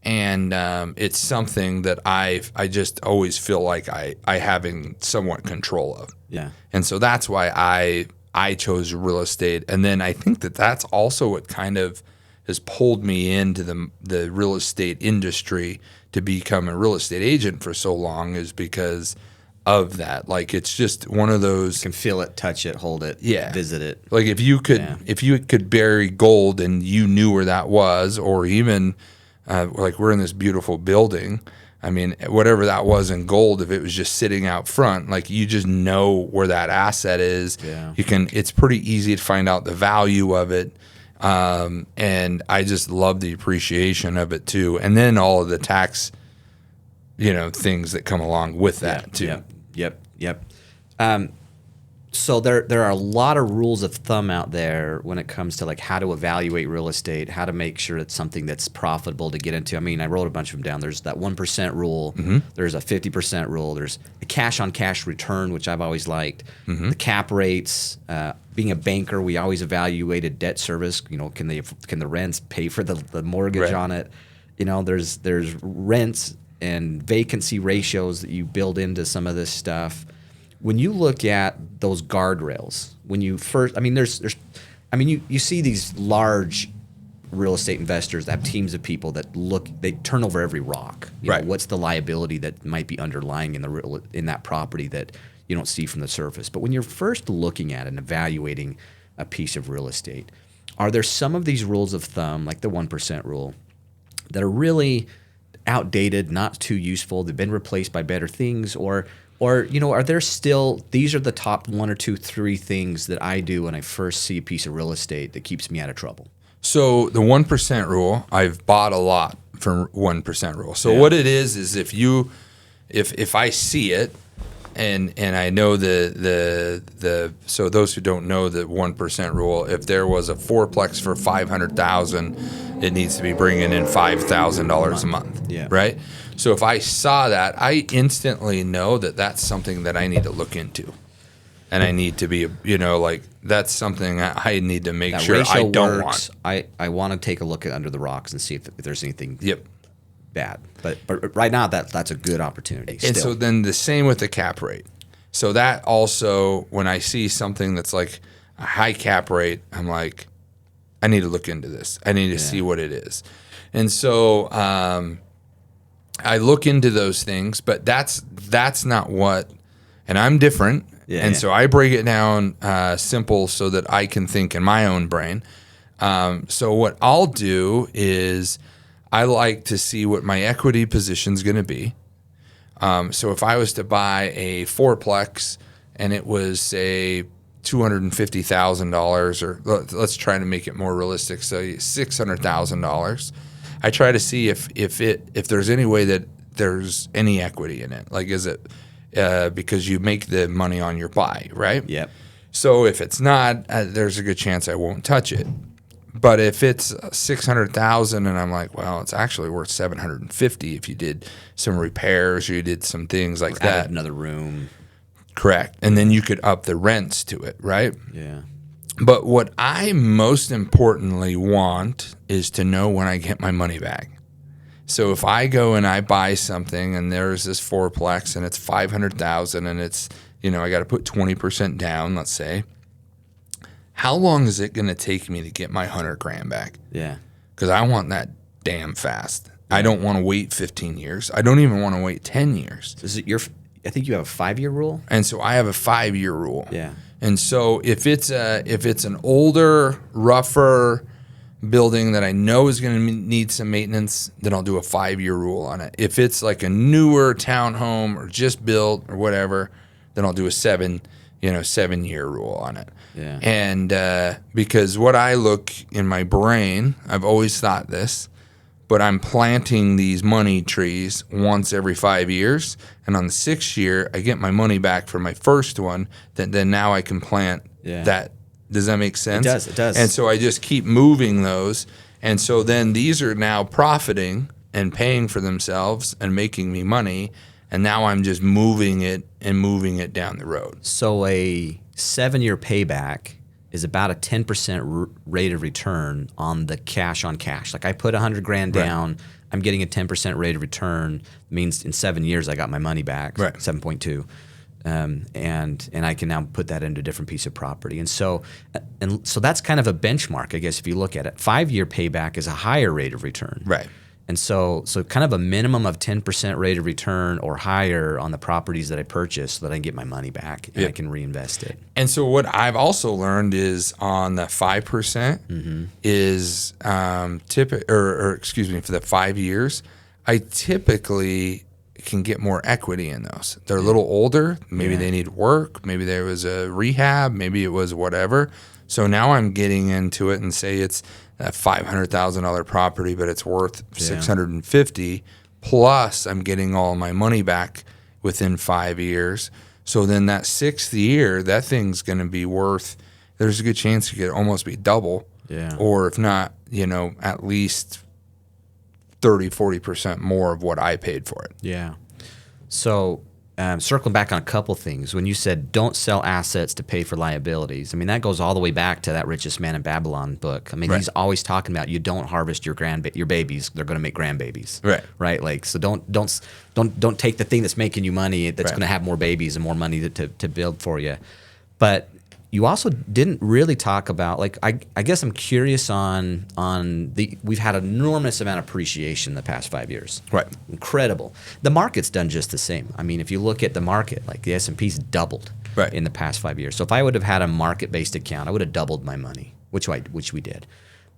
and it's something that I just always feel like I having somewhat control of. Yeah. And so that's why I chose real estate, and then I think that that's also what kind of has pulled me into the real estate industry to become a real estate agent for so long is because of that. Like it's just one of those. You can feel it, touch it, hold it, visit it. Like if you could bury gold and you knew where that was, or even like we're in this beautiful building. I mean, whatever that was in gold, if it was just sitting out front, like you just know where that asset is. Yeah. It's pretty easy to find out the value of it. And I just love the appreciation of it too. And then all of the tax, things that come along with that too. Yep. So there are a lot of rules of thumb out there when it comes to like how to evaluate real estate, how to make sure it's something that's profitable to get into. I mean, I wrote a bunch of them down. There's that 1% rule. Mm-hmm. There's a 50% rule. There's a cash-on-cash return, which I've always liked. Mm-hmm. The cap rates. Being a banker, we always evaluated debt service. Can the rents pay for the mortgage on it? There's rents and vacancy ratios that you build into some of this stuff. When you look at those guardrails, when you first, you see these large real estate investors that have teams of people that they turn over every rock. Right. What's the liability that might be underlying in that property that you don't see from the surface? But when you're first looking at and evaluating a piece of real estate, are there some of these rules of thumb, like the 1% rule, that are really outdated, not too useful, they've been replaced by better things, or are there still, these are the top 1 or 2, 3 things that I do when I first see a piece of real estate that keeps me out of trouble? So the 1% rule, I've bought a lot from 1% rule. So what it is if I see it And I know so those who don't know the 1% rule, if there was a fourplex for 500,000, it needs to be bringing in $5,000 a month. Yeah. Right. So if I saw that, I instantly know that that's something that I need to look into. And I need to be, like that's something I need to make that sure ratio I don't works. want. I want to take a look at under the rocks and see if there's anything Yep. bad. But right now that's a good opportunity. And still. so then the same with the cap rate. So that also, when I see something that's like a high cap rate, I'm like, I need to look into this. I need to see what it is. And so I look into those things, but that's not what, and I'm different. Yeah, and yeah. so I break it down simple so that I can think in my own brain. So what I'll do is I like to see what my equity position is going to be. So if I was to buy a fourplex and it was, say, $250,000, or let's try to make it more realistic, so $600,000, I try to see if there's any way that there's any equity in it. Like, is it because you make the money on your buy, right? Yep. So if it's not, there's a good chance I won't touch it. But if it's 600,000 and I'm like, well, it's actually worth 750 if you did some repairs or you did some things like that. Added another room. Correct. And then you could up the rents to it, right? Yeah. But what I most importantly want is to know when I get my money back. So if I go and I buy something and there's this fourplex and it's 500,000 and it's, I got to put 20% down, let's say. How long is it going to take me to get my 100 grand back? Yeah. Because I want that damn fast. I don't want to wait 15 years. I don't even want to wait 10 years. Is it I think you have a 5-year rule? And so I have a 5-year rule. Yeah. And so if it's an older, rougher building that I know is going to need some maintenance, then I'll do a 5-year rule on it. If it's like a newer townhome or just built or whatever, then I'll do a 7-year rule on it. Yeah. And because what I look in my brain, I've always thought this, but I'm planting these money trees once every 5 years. And on the 6th year, I get my money back for my first one. Then now I can plant that. Does that make sense? It does. And so I just keep moving those. And so then these are now profiting and paying for themselves and making me money. And now I'm just moving it down the road. So a 7-year payback is about a 10% rate of return on the cash on cash. Like I put 100 grand down, I'm getting a 10% rate of return. Means in 7 years I got my money back, 7.2. And I can now put that into a different piece of property. And so that's kind of a benchmark, I guess, if you look at it. 5-year payback is a higher rate of return. Right. And so kind of a minimum of 10% rate of return or higher on the properties that I purchase so that I can get my money back and I can reinvest it. And so what I've also learned is on the 5% is for the 5 years, I typically can get more equity in those. They're a little older. Maybe they need work. Maybe there was a rehab. Maybe it was whatever. So now I'm getting into it and say it's a $500,000 property, but it's worth $650,000 plus I'm getting all my money back within 5 years. So then that 6th year, that thing's going to be worth, there's a good chance it could almost be double. Yeah. Or if not, at least 30-40% more of what I paid for it. Yeah. So circling back on a couple things, when you said don't sell assets to pay for liabilities, I mean, that goes all the way back to that Richest Man in Babylon book. I mean, he's always talking about you don't harvest your babies; they're going to make grandbabies. Right. Like, so don't take the thing that's making you money that's going to have more babies and more money to build for you. But you also didn't really talk about, like, I guess I'm curious on we've had an enormous amount of appreciation the past 5 years. Right. Incredible. The market's done just the same. I mean, if you look at the market, like the S&P's doubled in the past 5 years. So if I would have had a market-based account, I would have doubled my money, which we did.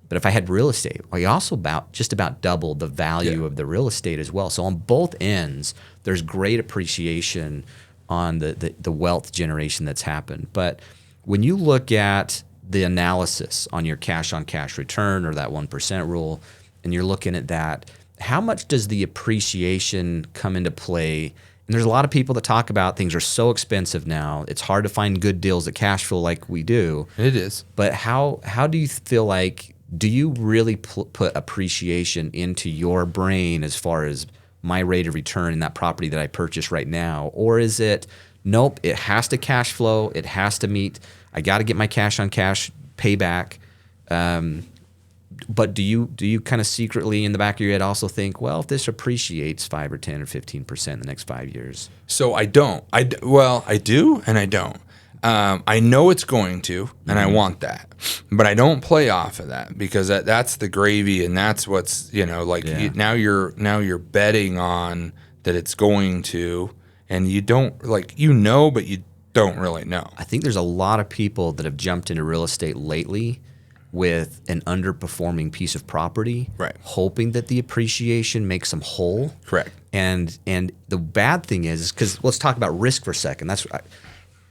But if I had real estate, I also just about doubled the value of the real estate as well. So on both ends, there's great appreciation on the wealth generation that's happened. But when you look at the analysis on your cash on cash return or that 1% rule, and you're looking at that, how much does the appreciation come into play And there's a lot of people that talk about things are so expensive now. It's hard to find good deals at cash flow like we do. It is. But how do you feel like, do you really put appreciation into your brain as far as my rate of return in that property that I purchased right now? Or is it, nope, it has to cash flow, it has to meet, I got to get my cash on cash payback. But do you kind of secretly in the back of your head also think, well, if this appreciates 5 or 10 or 15% in the next 5 years? So I don't. Well, I do and I don't. I know it's going to, and I want that, but I don't play off of that because that's the gravy, and that's what's now you're betting on that it's going to, and you don't but you don't really know. I think there's a lot of people that have jumped into real estate lately with an underperforming piece of property, right, hoping that the appreciation makes them whole. Correct. And the bad thing is because let's talk about risk for a second. That's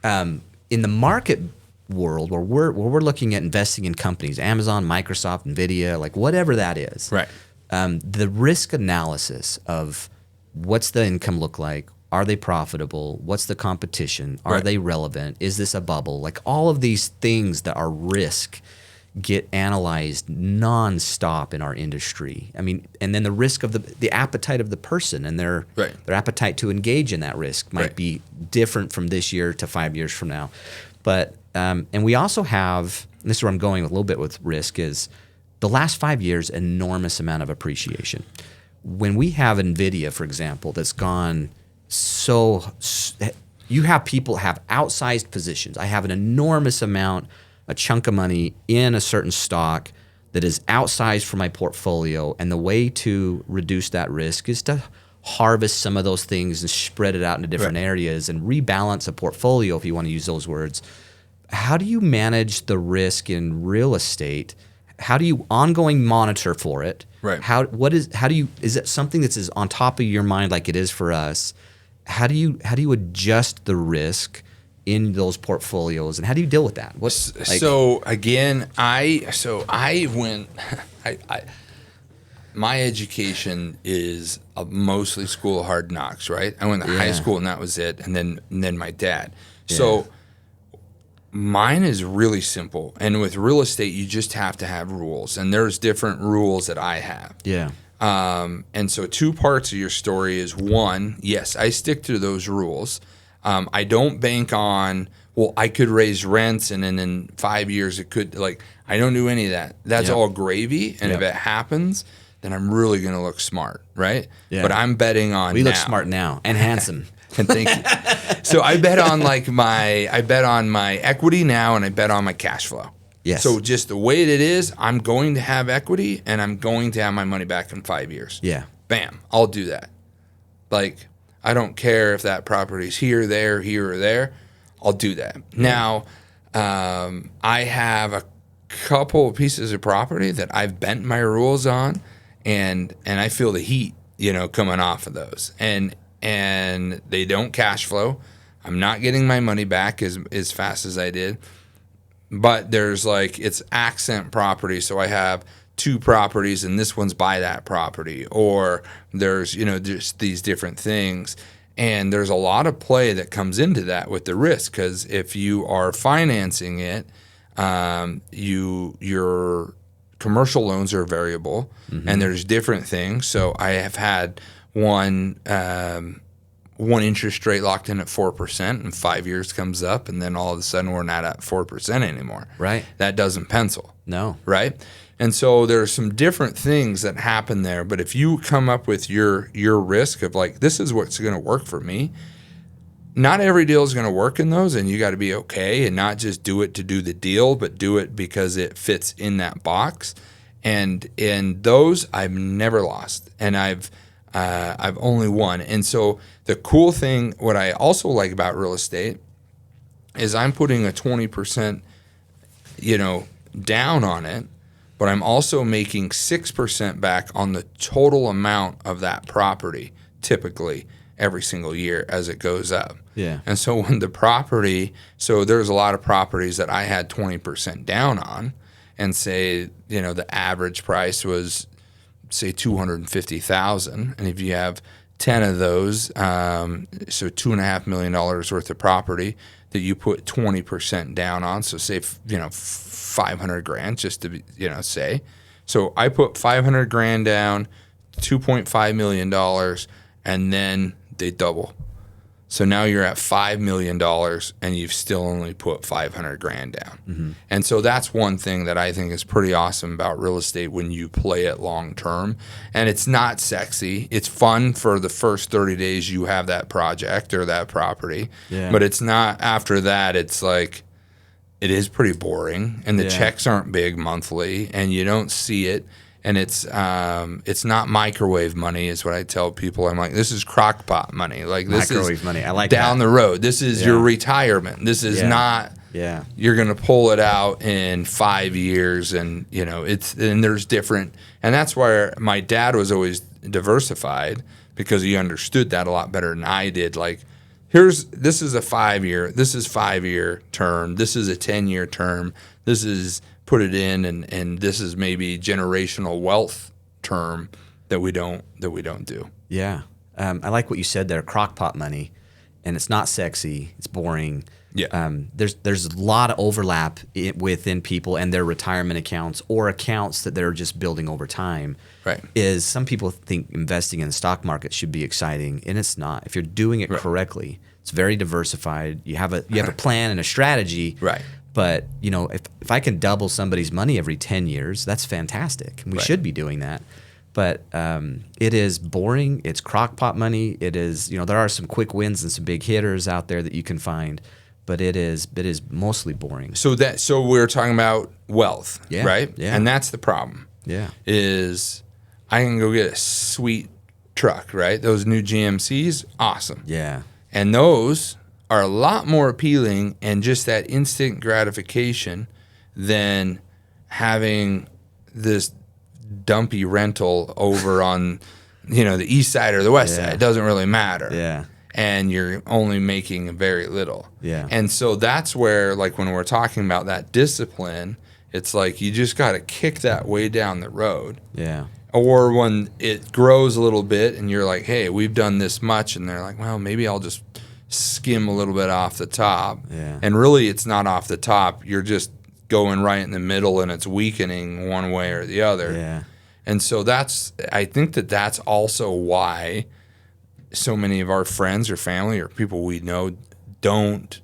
in the market world where we're looking at investing in companies, Amazon, Microsoft, Nvidia, like whatever that is. Right. The risk analysis of what's the income look like? Are they profitable? What's the competition? Are they relevant? Is this a bubble? Like all of these things that are risk get analyzed nonstop in our industry. I mean, and then the risk of the appetite of the person and their appetite to engage in that risk might be different from this year to 5 years from now. But and we also have, and this is where I'm going with a little bit with risk, is the last 5 years, enormous amount of appreciation. When we have Nvidia, for example, that's gone you have people have outsized positions. I have an enormous amount, a chunk of money in a certain stock that is outsized for my portfolio, and the way to reduce that risk is to harvest some of those things and spread it out into different areas and rebalance a portfolio, if you want to use those words. How do you manage the risk in real estate? How do you ongoing monitor for it? Right. Is it something that's on top of your mind like it is for us? How do you adjust the risk in those portfolios, and how do you deal with that? My education is mostly school of hard knocks, right? I went to high school and that was it, and then my dad. Yeah. So mine is really simple, and with real estate, you just have to have rules, and there's different rules that I have. Yeah. And so 2 parts of your story is, one, yes, I stick to those rules. I don't bank on, well, I could raise rents and then in 5 years it could, I don't do any of that. That's all gravy. And if it happens, then I'm really going to look smart, right? Yeah. But I'm betting on We look smart now and handsome. And thank you. So I bet on my equity now, and I bet on my cash flow. Yes. So just the way that it is, I'm going to have equity and I'm going to have my money back in 5 years. Yeah. Bam. I'll do that. I don't care if that property's here, or there. I'll do that. Now, I have a couple of pieces of property that I've bent my rules on, and I feel the heat, coming off of those. And they don't cash flow. I'm not getting my money back as fast as I did. But there's it's accent property, so I have 2 properties and this one's by that property, or there's just these different things, and there's a lot of play that comes into that with the risk, because if you are financing it, your commercial loans are variable, and there's different things. So I have had one interest rate locked in at 4%, and 5 years comes up, and then all of a sudden we're not at 4% anymore. Right. That doesn't pencil. No. Right. And so there's some different things that happen there. But if you come up with your risk of this is what's going to work for me, not every deal is going to work in those, and you got to be okay and not just do it to do the deal, but do it because it fits in that box. And in those, I've never lost, and I've only won. And so the cool thing, what I also like about real estate, is I'm putting a 20%, down on it, but I'm also making 6% back on the total amount of that property, typically every single year as it goes up. Yeah. And so when there's a lot of properties that I had 20% down on, and say, the average price was, say, $250,000, and if you have 10 of those, so $2.5 million worth of property that you put 20% down on. So say, 500 grand, just to be, say. So I put 500 grand down, $2.5 million, and then they double. So now you're at $5 million and you've still only put 500 grand down. Mm-hmm. And so that's one thing that I think is pretty awesome about real estate when you play it long term. And it's not sexy. It's fun for the first 30 days you have that project or that property. Yeah. But it's not after that. It's like, it is pretty boring, and the checks aren't big monthly, and you don't see it. And it's not microwave money, is what I tell people. I'm like, this is crock pot money. Like, this microwave is money. I like down that. The road. This is your retirement. This is not. Yeah. You're gonna pull it out in 5 years, and and there's different. And that's why my dad was always diversified, because he understood that a lot better than I did. Like, this is a 5 year. This is 5 year term. This is a 10-year term. This is. Put it in, and this is maybe generational wealth term that we don't do. Yeah, I like what you said there. Crockpot money, and it's not sexy. It's boring. Yeah. There's a lot of overlap within people and their retirement accounts or accounts that they're just building over time. Right. Is some people think investing in the stock market should be exciting, and it's not. If you're doing it correctly, it's very diversified. You have a plan and a strategy. Right. But, if I can double somebody's money every 10 years, that's fantastic. And we should be doing that. But it is boring. It's crockpot money. It is, there are some quick wins and some big hitters out there that you can find. But it is mostly boring. So we're talking about wealth, right? Yeah. And that's the problem. Yeah. Is I can go get a sweet truck, right? Those new GMCs, awesome. Yeah. And those are a lot more appealing and just that instant gratification than having this dumpy rental over on, the east side or the west side. It doesn't really matter. Yeah. And you're only making very little. Yeah. And so that's where, like, when we're talking about that discipline, it's like you just got to kick that way down the road. Yeah. Or when it grows a little bit and you're like, hey, we've done this much. And they're like, well, maybe I'll just skim a little bit off the top. Yeah. And really it's not off the top. You're just going right in the middle and it's weakening one way or the other. Yeah. And so I think that's also why so many of our friends or family or people we know don't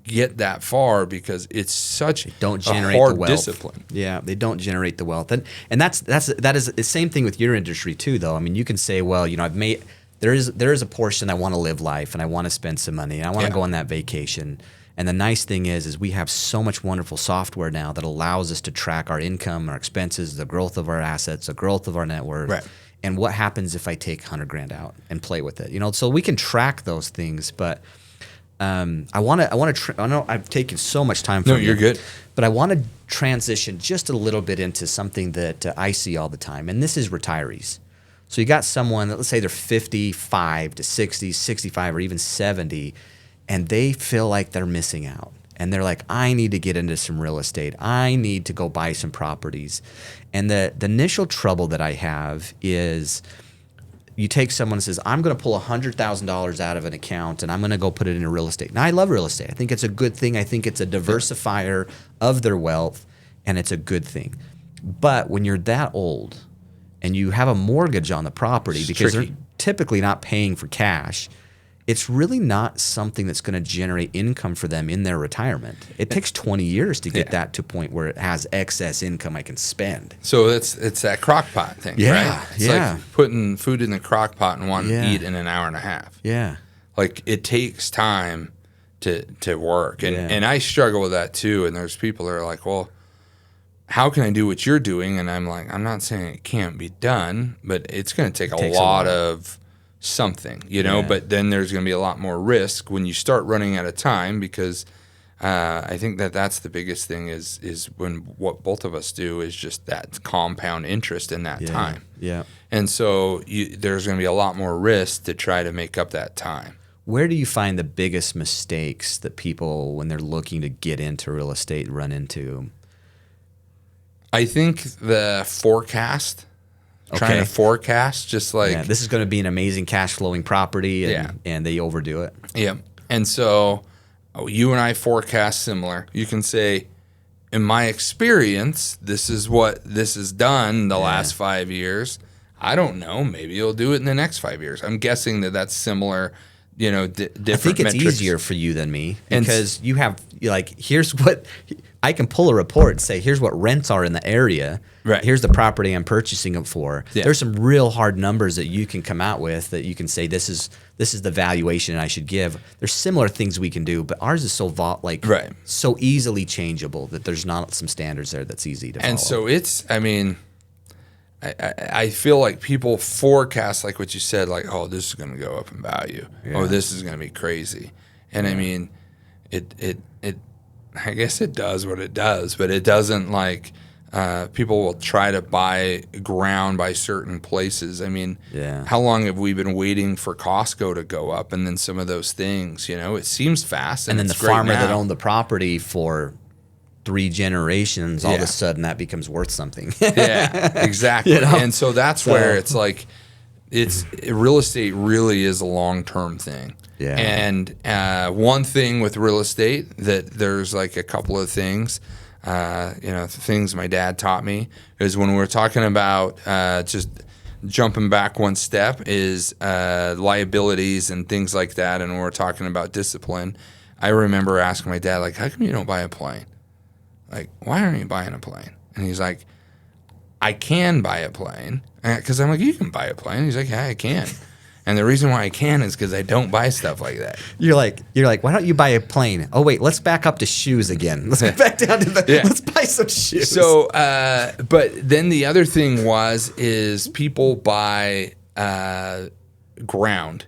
get that far, because it's such a hard discipline. Yeah, they don't generate the wealth. And that is the same thing with your industry too, though. I mean, you can say, well, I've made there is a portion I want to live life and I want to spend some money and I want to go on that vacation. And the nice thing is we have so much wonderful software now that allows us to track our income, our expenses, the growth of our assets, the growth of our net worth. Right. And what happens if I take 100 grand out and play with it? So we can track those things. But I know I've taken so much time from you. No, you're good. But I want to transition just a little bit into something that I see all the time, and this is retirees. So you got someone that, let's say they're 55 to 60, 65, or even 70, and they feel like they're missing out. And they're like, I need to get into some real estate. I need to go buy some properties. And the initial trouble that I have is you take someone and says, I'm going to pull $100,000 out of an account and I'm going to go put it into real estate. Now, I love real estate. I think it's a good thing. I think it's a diversifier of their wealth, and it's a good thing. But when you're that old and you have a mortgage on the property, because they're typically not paying for cash, it's really not something that's going to generate income for them in their retirement. It takes 20 years to get that to a point where it has excess income I can spend. So it's that crock pot thing, right? It's like putting food in the crock pot and wanting to eat in an hour and a half. Yeah. Like, it takes time to work. And I struggle with that too. And there's people that are like, well, how can I do what you're doing? And I'm like, I'm not saying it can't be done, but it's going to take a lot of something, but then there's going to be a lot more risk when you start running out of time, because I think that's the biggest thing is when what both of us do is just that compound interest in that time. Yeah. And so there's going to be a lot more risk to try to make up that time. Where do you find the biggest mistakes that people, when they're looking to get into real estate, run into? I think the forecast trying to forecast, just like this is going to be an amazing cash flowing property, and they overdo it. Yeah. And so you and I forecast similar. You can say, in my experience, this is what this has done the last 5 years. I don't know. Maybe you'll do it in the next 5 years. I'm guessing that that's similar, different I think it's metrics. easier for you than me because you have, here's what I can pull a report and say, here's what rents are in the area. Right. Here's the property I'm purchasing it for. Yeah. There's some real hard numbers that you can come out with that you can say, this is the valuation I should give. There's similar things we can do, but ours is so so easily changeable that there's not some standards there that's easy to follow. And so I feel like people forecast, like what you said, like, oh, this is going to go up in value. Yeah. Oh, this is going to be crazy. And I mean, it I guess it does what it does, but it doesn't people will try to buy ground by certain places. I mean, how long have we been waiting for Costco to go up and then some of those things, it seems fast. And then the farmer that owned the property for 3 generations, all of a sudden that becomes worth something. Yeah, exactly. And so that's where it's like, real estate really is a long-term thing. Yeah. And one thing with real estate that there's like a couple of things, things my dad taught me is when we're talking about just jumping back one step is liabilities and things like that. And when we're talking about discipline, I remember asking my dad, like, how come you don't buy a plane? Like, why aren't you buying a plane? And he's like, I can buy a plane. Because I'm like, you can buy a plane. He's like, yeah, I can. And the reason why I can is because I don't buy stuff like that. You're like, why don't you buy a plane? Oh wait, let's back up to shoes again. Let's get back down to let's buy some shoes. So, but then the other thing is people buy ground.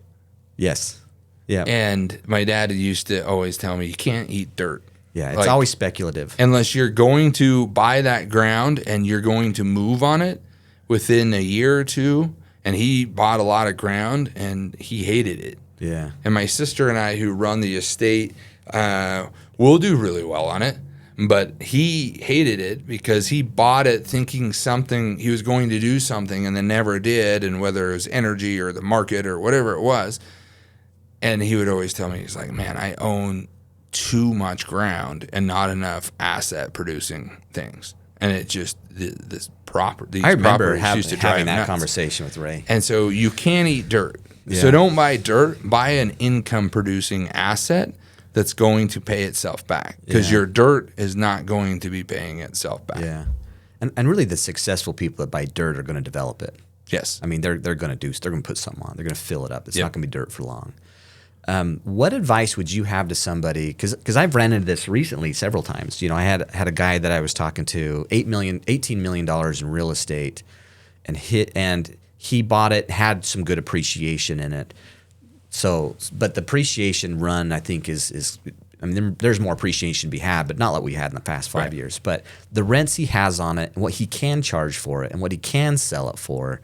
Yes. Yeah. And my dad used to always tell me, you can't eat dirt. Yeah, it's always speculative. Unless you're going to buy that ground and you're going to move on it within a year or two. And he bought a lot of ground, and he hated it. Yeah. And my sister and I, who run the estate, will do really well on it. But he hated it because he bought it thinking he was going to do something and then never did, and whether it was energy or the market or whatever it was. And he would always tell me, he's like, man, I own too much ground and not enough asset producing things. And it just I remember having that conversation with Ray. And so you can't eat dirt. Yeah. So don't buy dirt. Buy an income producing asset that's going to pay itself back, because your dirt is not going to be paying itself back. Yeah, and really the successful people that buy dirt are going to develop it. Yes, I mean they're going to put something on. They're going to fill it up. It's not going to be dirt for long. What advice would you have to somebody? Because I've ran into this recently several times. I had a guy that I was talking to, $18 million in real estate, and he bought it, had some good appreciation in it. So, but the appreciation run, I think is I mean, there's more appreciation to be had, but not like we had in the past 5 years. But the rents he has on it, and what he can charge for it, and what he can sell it for,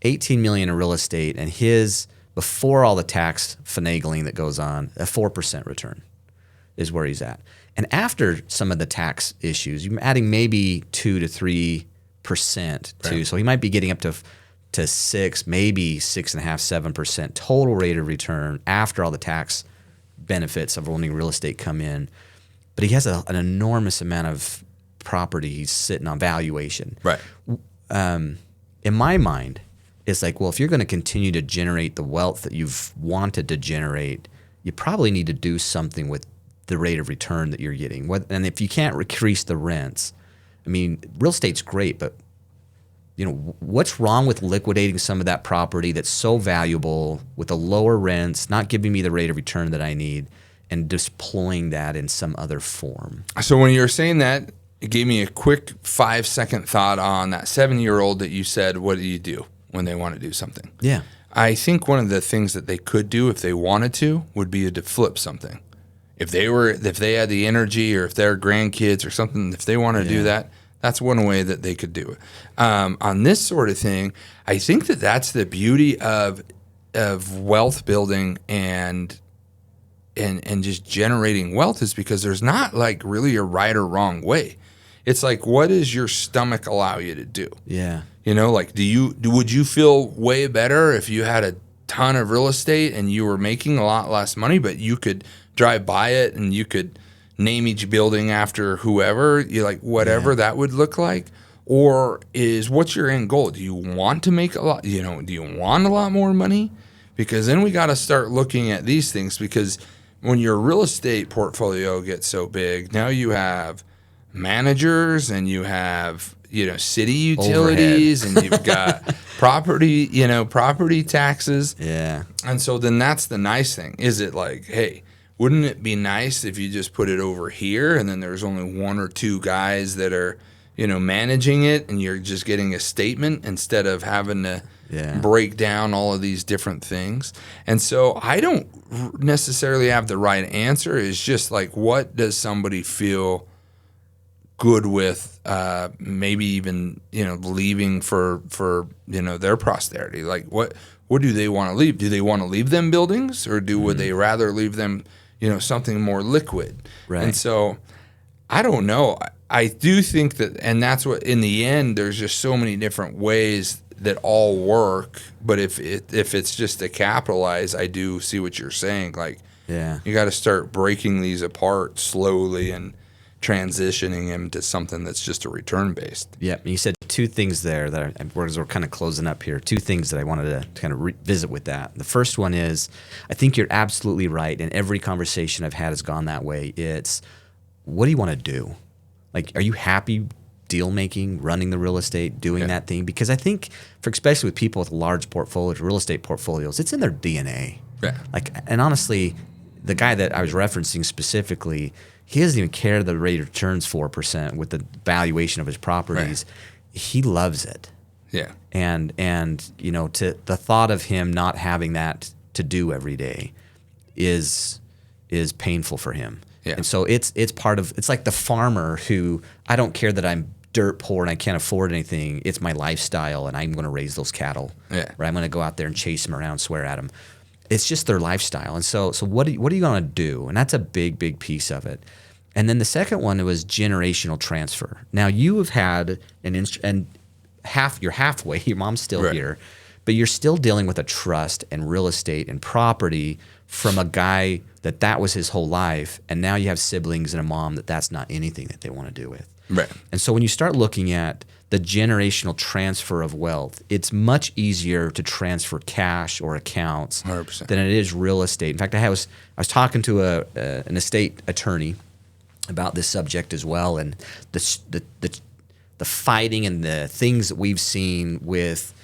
$18 million in real estate, and his, before all the tax finagling that goes on, a 4% return is where he's at. And after some of the tax issues, you're adding maybe 2 to 3% too. So he might be getting up to 6, maybe 6.5%, 7% total rate of return after all the tax benefits of owning real estate come in. But he has an enormous amount of property he's sitting on, valuation. Right. In my mind, it's like, well, if you're going to continue to generate the wealth that you've wanted to generate, you probably need to do something with the rate of return that you're getting. And if you can't increase the rents, I mean, real estate's great, but what's wrong with liquidating some of that property that's so valuable with the lower rents, not giving me the rate of return that I need, and deploying that in some other form? So when you were saying that, it gave me a quick 5-second thought on that 7-year-old that you said, what do you do when they want to do something? Yeah. I think one of the things that they could do if they wanted to would be to flip something. If they had the energy, or if they're grandkids or something, if they want to do that, that's one way that they could do it. On this sort of thing, I think that that's the beauty of wealth building and just generating wealth, is because there's not like really a right or wrong way. It's like, what does your stomach allow you to do? Yeah. You know, like, would you feel way better if you had a ton of real estate and you were making a lot less money, but you could drive by it and you could name each building after whoever, you like, whatever that would look like? Or what's your end goal? Do you want to make a lot, do you want a lot more money? Because then we got to start looking at these things, because when your real estate portfolio gets so big, now you have managers and you have, city utilities and you've got property taxes. Yeah. And so then that's the nice thing. Is it like, hey, wouldn't it be nice if you just put it over here and then there's only one or two guys that are, managing it, and you're just getting a statement instead of having to break down all of these different things? And so I don't necessarily have the right answer. It's just like, what does somebody feel good with, maybe even, leaving for their posterity? Like, what do they want to leave? Do they want to leave them buildings, or would they rather leave them, something more liquid? Right. And so I don't know. I do think that, and that's what, in the end, there's just so many different ways that all work. But if it's just to capitalize, I do see what you're saying. Like, you got to start breaking these apart slowly and transitioning them to something that's just a return based. Yeah, you said two things there that we're kind of closing up here. Two things that I wanted to kind of revisit with that. The first one is, I think you're absolutely right, and every conversation I've had has gone that way. It's, what do you want to do? Like, are you happy deal making, running the real estate, doing that thing? Because I think, especially with people with large portfolios, real estate portfolios, it's in their DNA. Yeah. Like, and honestly, the guy that I was referencing specifically, he doesn't even care the rate of returns 4% with the valuation of his properties. Right. He loves it. Yeah. And to the thought of him not having that to do every day is painful for him. Yeah. And so it's like the farmer who, I don't care that I'm dirt poor and I can't afford anything. It's my lifestyle, and I'm going to raise those cattle. Yeah. Or I'm going to go out there and chase them around, swear at them. It's just their lifestyle. And so what are you going to do? And that's a big, big piece of it. And then the second one was generational transfer. Now, you have had you're halfway. Your mom's still here, but you're still dealing with a trust and real estate and property from a guy that was his whole life, and now you have siblings and a mom that's not anything that they want to do with. Right. And so when you start looking at the generational transfer of wealth, it's much easier to transfer cash or accounts 100%. Than it is real estate. In fact, I was talking to an estate attorney about this subject as well, and the fighting and the things that we've seen with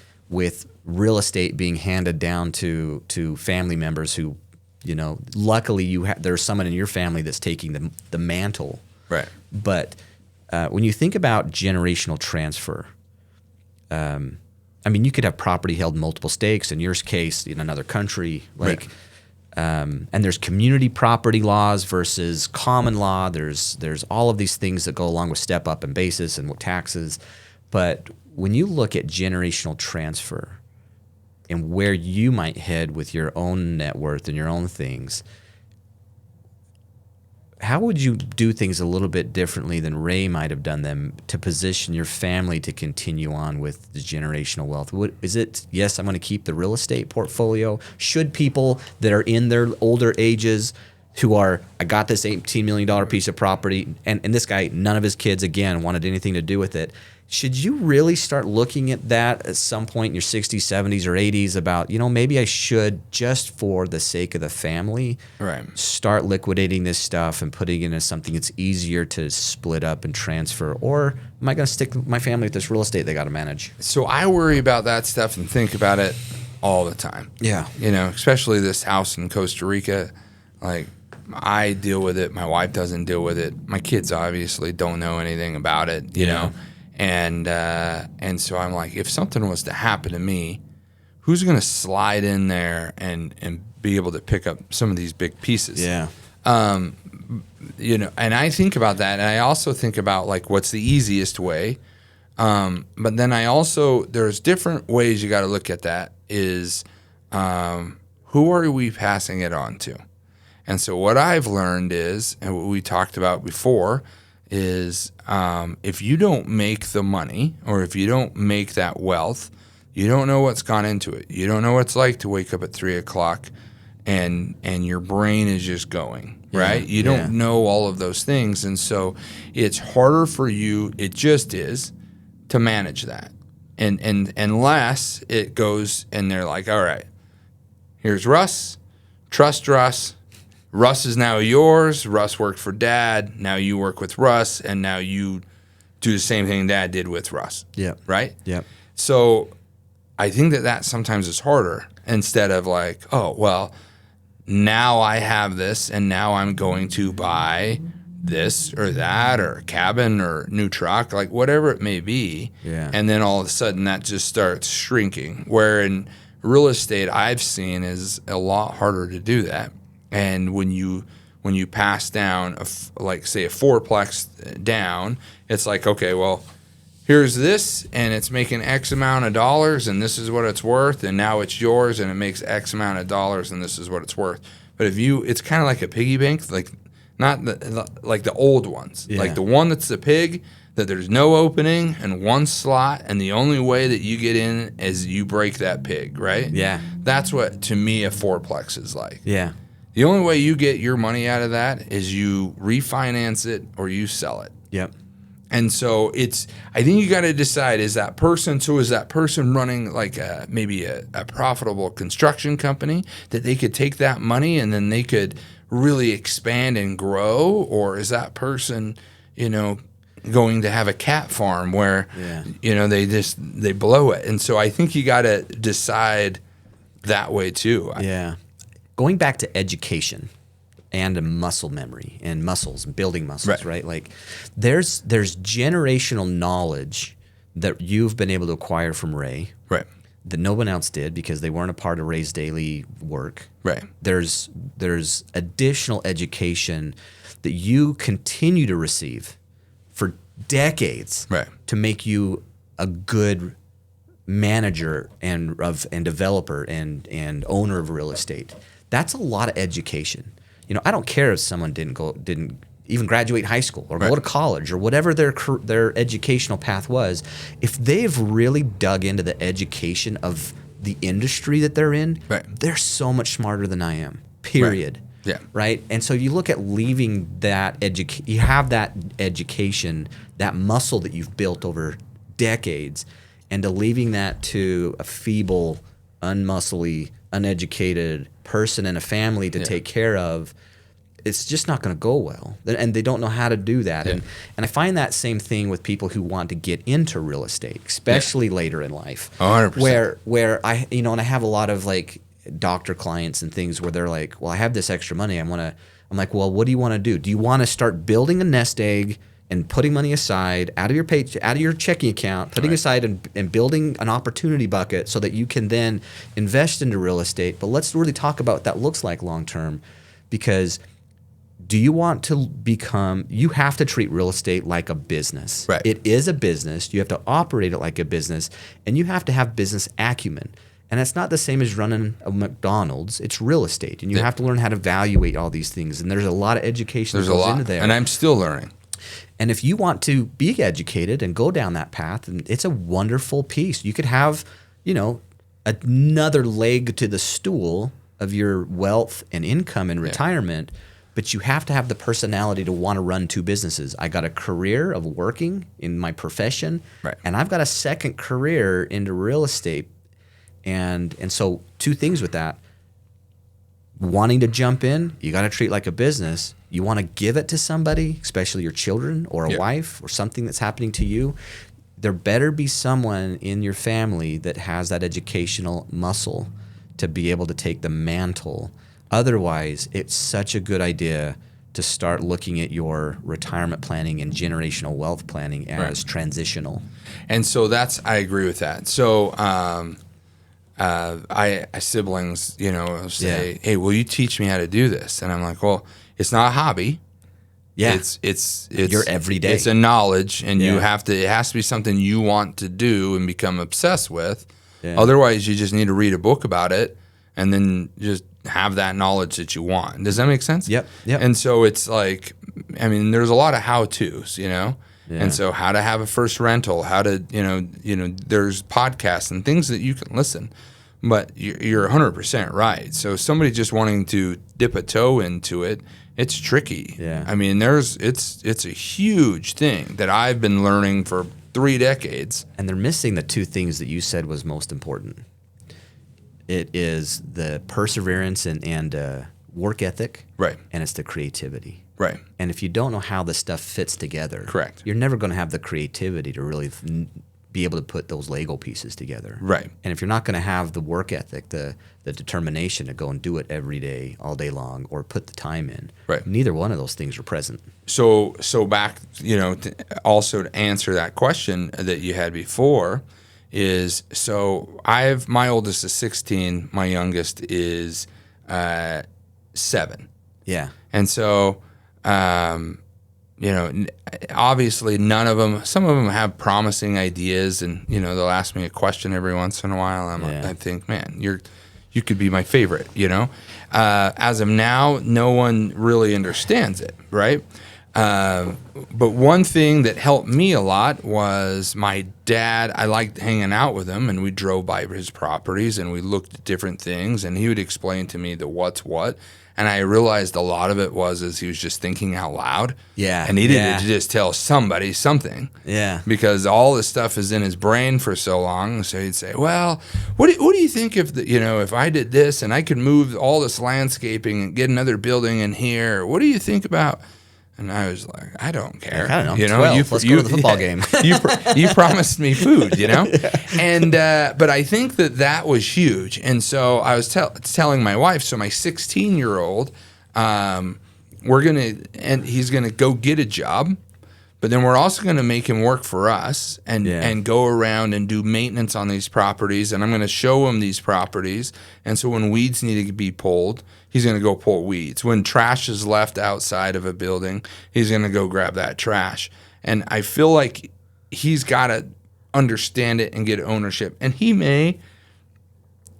real estate being handed down to family members who, luckily there's someone in your family that's taking the mantle. Right. But when you think about generational transfer, you could have property held in multiple states. In your case, in another country, and there's community property laws versus common law. There's all of these things that go along with step up and basis and taxes. But when you look at generational transfer and where you might head with your own net worth and your own things, how would you do things a little bit differently than Ray might have done them to position your family to continue on with the generational wealth? Is it, yes, I'm going to keep the real estate portfolio? Should people that are in their older ages who are, I got this $18 million piece of property, and this guy, none of his kids, again, wanted anything to do with it. Should you really start looking at that at some point in your 60s, 70s, or 80s about, maybe I should, just for the sake of the family, start liquidating this stuff and putting it into something that's easier to split up and transfer? Or am I going to stick with my family with this real estate they got to manage? So I worry about that stuff and think about it all the time. Yeah. Especially this house in Costa Rica. Like, I deal with it. My wife doesn't deal with it. My kids obviously don't know anything about it, you know. And so I'm like, if something was to happen to me, who's going to slide in there and be able to pick up some of these big pieces? Yeah. And I think about that, and I also think about, like, what's the easiest way. But then there's different ways you got to look at that is, who are we passing it on to? And so what I've learned is, and what we talked about before, is if you don't make the money or if you don't make that wealth, you don't know what's gone into it. You don't know what it's like to wake up at 3 o'clock and your brain is just going, right? You don't know all of those things. And so it's harder for you, it just is, to manage that. And unless it goes and they're like, all right, here's Russ, trust Russ. Russ is now yours. Russ worked for Dad. Now you work with Russ, and now you do the same thing Dad did with Russ. Yeah. Right? Yeah. So I think that sometimes is harder instead of like, oh, well, now I have this, and now I'm going to buy this or that or a cabin or new truck, like whatever it may be. Yeah. And then all of a sudden that just starts shrinking. Where in real estate I've seen is a lot harder to do that. And when you pass down, like say a fourplex down, it's like, okay, well, here's this, and it's making X amount of dollars, and this is what it's worth, and now it's yours, and it makes X amount of dollars, and this is what it's worth. But it's kind of like a piggy bank, like not like the old ones, like the one that's the pig, that there's no opening and one slot, and the only way that you get in is you break that pig, right? Yeah. That's what, to me, a fourplex is like. Yeah. The only way you get your money out of that is you refinance it or you sell it. Yep. And so I think you got to decide, is that person running like maybe a profitable construction company that they could take that money and then they could really expand and grow? Or is that person, going to have a cat farm where, they blow it? And so I think you got to decide that way too. Yeah. Going back to education and a muscle memory and muscles, building muscles, right? Like there's generational knowledge that you've been able to acquire from Ray, right, that no one else did because they weren't a part of Ray's daily work. Right. There's additional education that you continue to receive for decades, right, to make you a good manager and developer and owner of real estate. That's a lot of education. I don't care if someone didn't even graduate high school or go to college or whatever their educational path was. If they've really dug into the education of the industry that they're in, they're so much smarter than I am. Period. Yeah. Right. And so you look at leaving that you have that education, that muscle that you've built over decades, and to leaving that to a feeble, unmuscly, uneducated person and a family to take care of, it's just not going to go well. And they don't know how to do that. And I find that same thing with people who want to get into real estate, especially later in life. 100%. Where I, and I have a lot of like doctor clients and things where they're like, well, I have this extra money. I'm like, well, what do you want to do? Do you want to start building a nest egg and putting money aside out of your checking account, putting aside and building an opportunity bucket so that you can then invest into real estate? But let's really talk about what that looks like long term, because do you want to you have to treat real estate like a business. Right. It is a business. You have to operate it like a business, and you have to have business acumen. And it's not the same as running a McDonald's. It's real estate, and you have to learn how to evaluate all these things. And there's a lot of education that goes into there. And I'm still learning. And if you want to be educated and go down that path, and it's a wonderful piece. You could have, another leg to the stool of your wealth and income and retirement, but you have to have the personality to want to run two businesses. I got a career of working in my profession, and I've got a second career into real estate. And so two things with that. Wanting to jump in, you got to treat like a business. You want to give it to somebody, especially your children or a wife or something that's happening to you. There better be someone in your family that has that educational muscle to be able to take the mantle. Otherwise, it's such a good idea to start looking at your retirement planning and generational wealth planning as transitional. And so I agree with that. So siblings, say, hey, will you teach me how to do this? And I'm like, well, it's not a hobby. Yeah. It's your everyday. It's a knowledge, and it has to be something you want to do and become obsessed with. Yeah. Otherwise, you just need to read a book about it and then just have that knowledge that you want. Does that make sense? Yep. And so it's like I mean, there's a lot of how-tos, Yeah. and so how to have a first rental, how to, there's podcasts and things that you can listen. But you're 100% right. So somebody just wanting to dip a toe into it, it's tricky. Yeah. I mean, it's a huge thing that I've been learning for 3 decades. And they're missing the two things that you said was most important. It is the perseverance and work ethic. Right. And it's the creativity. Right. And if you don't know how this stuff fits together, correct, you're never going to have the creativity to really be able to put those Lego pieces together. Right. And if you're not going to have the work ethic, the determination to go and do it every day, all day long, or put the time in, right, neither one of those things are present. So back, also to answer that question that you had before is, so my oldest is 16, my youngest is 7. Yeah. And so, obviously none of them, some of them have promising ideas, and, they'll ask me a question every once in a while. I think, man, you could be my favorite, As of now, no one really understands it, right? But one thing that helped me a lot was my dad. I liked hanging out with him, and we drove by his properties and we looked at different things, and he would explain to me the what's what. And I realized a lot of it was he was just thinking out loud. Yeah. And he needed to just tell somebody something. Yeah. Because all this stuff is in his brain for so long. So he'd say, well, what do you think if I did this and I could move all this landscaping and get another building in here? What do you think about? And I was like, I don't care. I don't know. 12. Let's go to the football game. you promised me food, And but I think that was huge. And so I was telling my wife, so my 16-year-old, he's gonna go get a job, but then we're also gonna make him work for us and go around and do maintenance on these properties. And I'm gonna show him these properties. And so when weeds need to be pulled, he's going to go pull weeds. When trash is left outside of a building, he's going to go grab that trash. And I feel like he's got to understand it and get ownership. And he may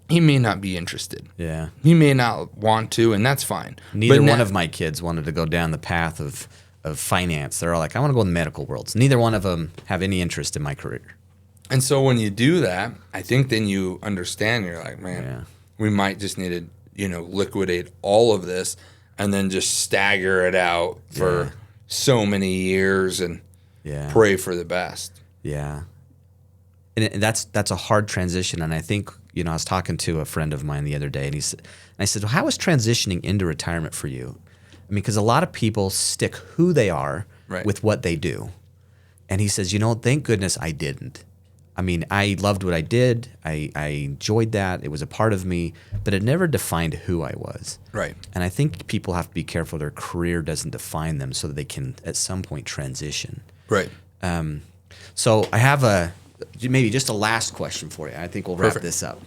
not be interested. Yeah. He may not want to, and that's fine. Neither one of my kids wanted to go down the path of finance. They're all like, I want to go in the medical world. So neither one of them have any interest in my career. And so when you do that, I think then you understand. You're like, man, we might just need to liquidate all of this and then just stagger it out for so many years and pray for the best. Yeah. And that's a hard transition. And I think, I was talking to a friend of mine the other day, and I said, well, how is transitioning into retirement for you? I mean, because a lot of people stick who they are with what they do. And he says, thank goodness I didn't. I mean, I loved what I did. I enjoyed that. It was a part of me, but it never defined who I was. Right. And I think people have to be careful their career doesn't define them so that they can at some point transition. Right. So I have maybe just a last question for you. I think we'll wrap this up.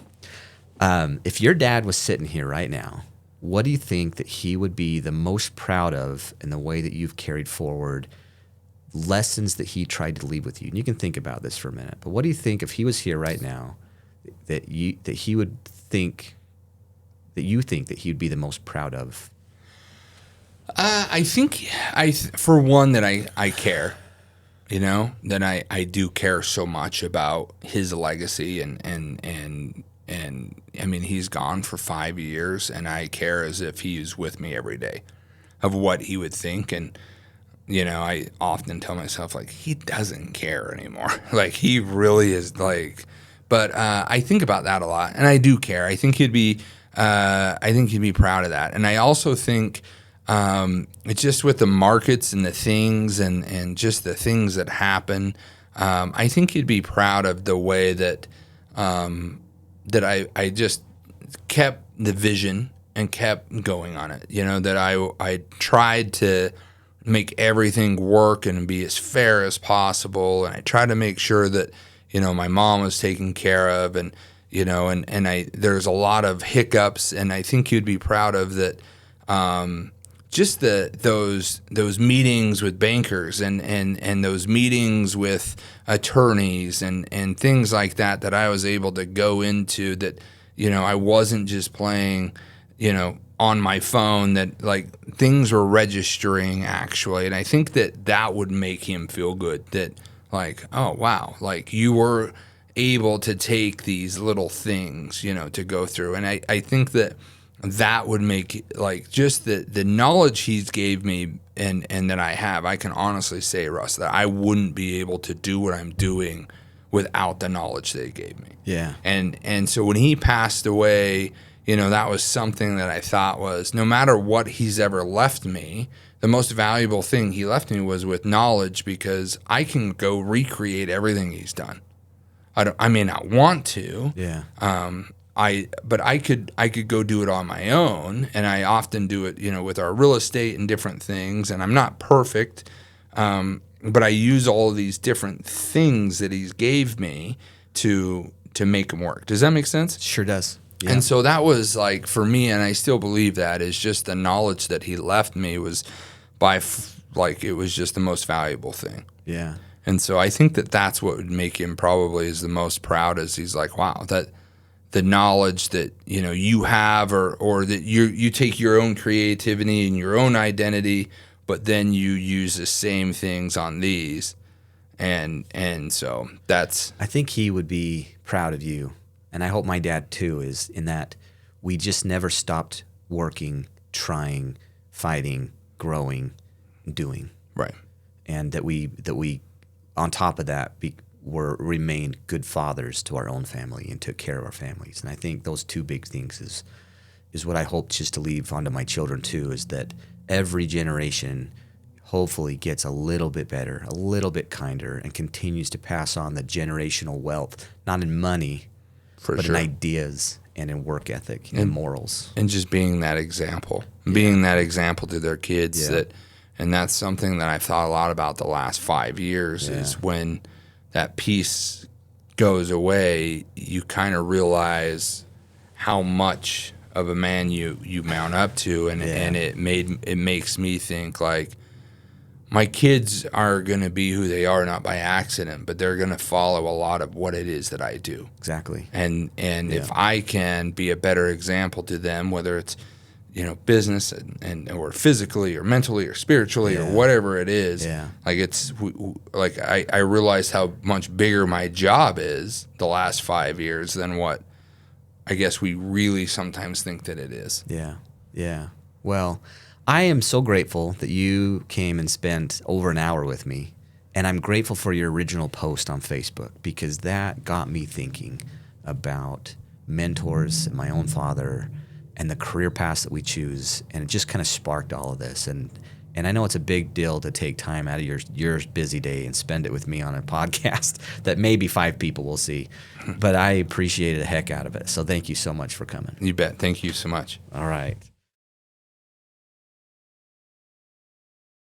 If your dad was sitting here right now, what do you think that he would be the most proud of in the way that you've carried forward lessons that he tried to leave with you? And you can think about this for a minute, but what do you think if he was here right now that he would think that you think that he'd be the most proud of? I think for one that I care, that I do care so much about his legacy and I mean, he's gone for 5 years, and I care as if he's with me every day of what he would think. And I often tell myself, like, he doesn't care anymore. Like, he really is like, but I think about that a lot, and I do care. I think he'd be proud of that. And I also think it's just with the markets and the things and just the things that happen. I think he'd be proud of the way that I just kept the vision and kept going on it. That I tried to make everything work and be as fair as possible. And I tried to make sure that, my mom was taken care of, and, there's a lot of hiccups, and I think you'd be proud of that. Just those meetings with bankers and those meetings with attorneys and things like that I was able to go into, that, I wasn't just playing, on my phone that like things were registering actually. And I think that would make him feel good that like, oh, wow, like you were able to take these little things, to go through. And I think that would make like just the knowledge he's gave me and that I have, I can honestly say, Russ, that I wouldn't be able to do what I'm doing without the knowledge that he gave me. Yeah. And so when he passed away, that was something that I thought was no matter what he's ever left me, the most valuable thing he left me was with knowledge, because I can go recreate everything he's done. I may not want to. Yeah. But I could go do it on my own, and I often do it, with our real estate and different things. And I'm not perfect, but I use all of these different things that he's gave me to make them work. Does that make sense? Sure does. Yeah. And so that was like for me, and I still believe that is just the knowledge that he left me was it was just the most valuable thing. Yeah. And so I think that's what would make him probably is the most proud, is he's like, wow, that the knowledge that you have, or that you take your own creativity and your own identity, but then you use the same things on these, and so that's. I think he would be proud of you, and I hope my dad too is, in that we just never stopped working, trying, fighting, growing, doing. Right. And that we on top of that remained good fathers to our own family and took care of our families. And I think those two big things is what I hope just to leave onto my children too, is that every generation hopefully gets a little bit better, a little bit kinder, and continues to pass on the generational wealth, not in money, but in ideas and in work ethic and morals. And just being that example, being that example to their kids. Yeah. And that's something that I've thought a lot about the last 5 years is when that piece goes away, you kind of realize how much of a man you mount up to. And it makes me think like my kids are going to be who they are, not by accident, but they're going to follow a lot of what it is that I do. Exactly. And if I can be a better example to them, whether it's business and or physically or mentally or spiritually or whatever it is. Yeah. Like it's like I realized how much bigger my job is the last 5 years than what I guess we really sometimes think that it is. Yeah. Yeah. Well, I am so grateful that you came and spent over an hour with me. And I'm grateful for your original post on Facebook, because that got me thinking about mentors and my own father and the career paths that we choose, and it just kind of sparked all of this. And I know it's a big deal to take time out of your busy day and spend it with me on a podcast that maybe 5 people will see, but I appreciated the heck out of it. So thank you so much for coming. You bet. Thank you so much. All right.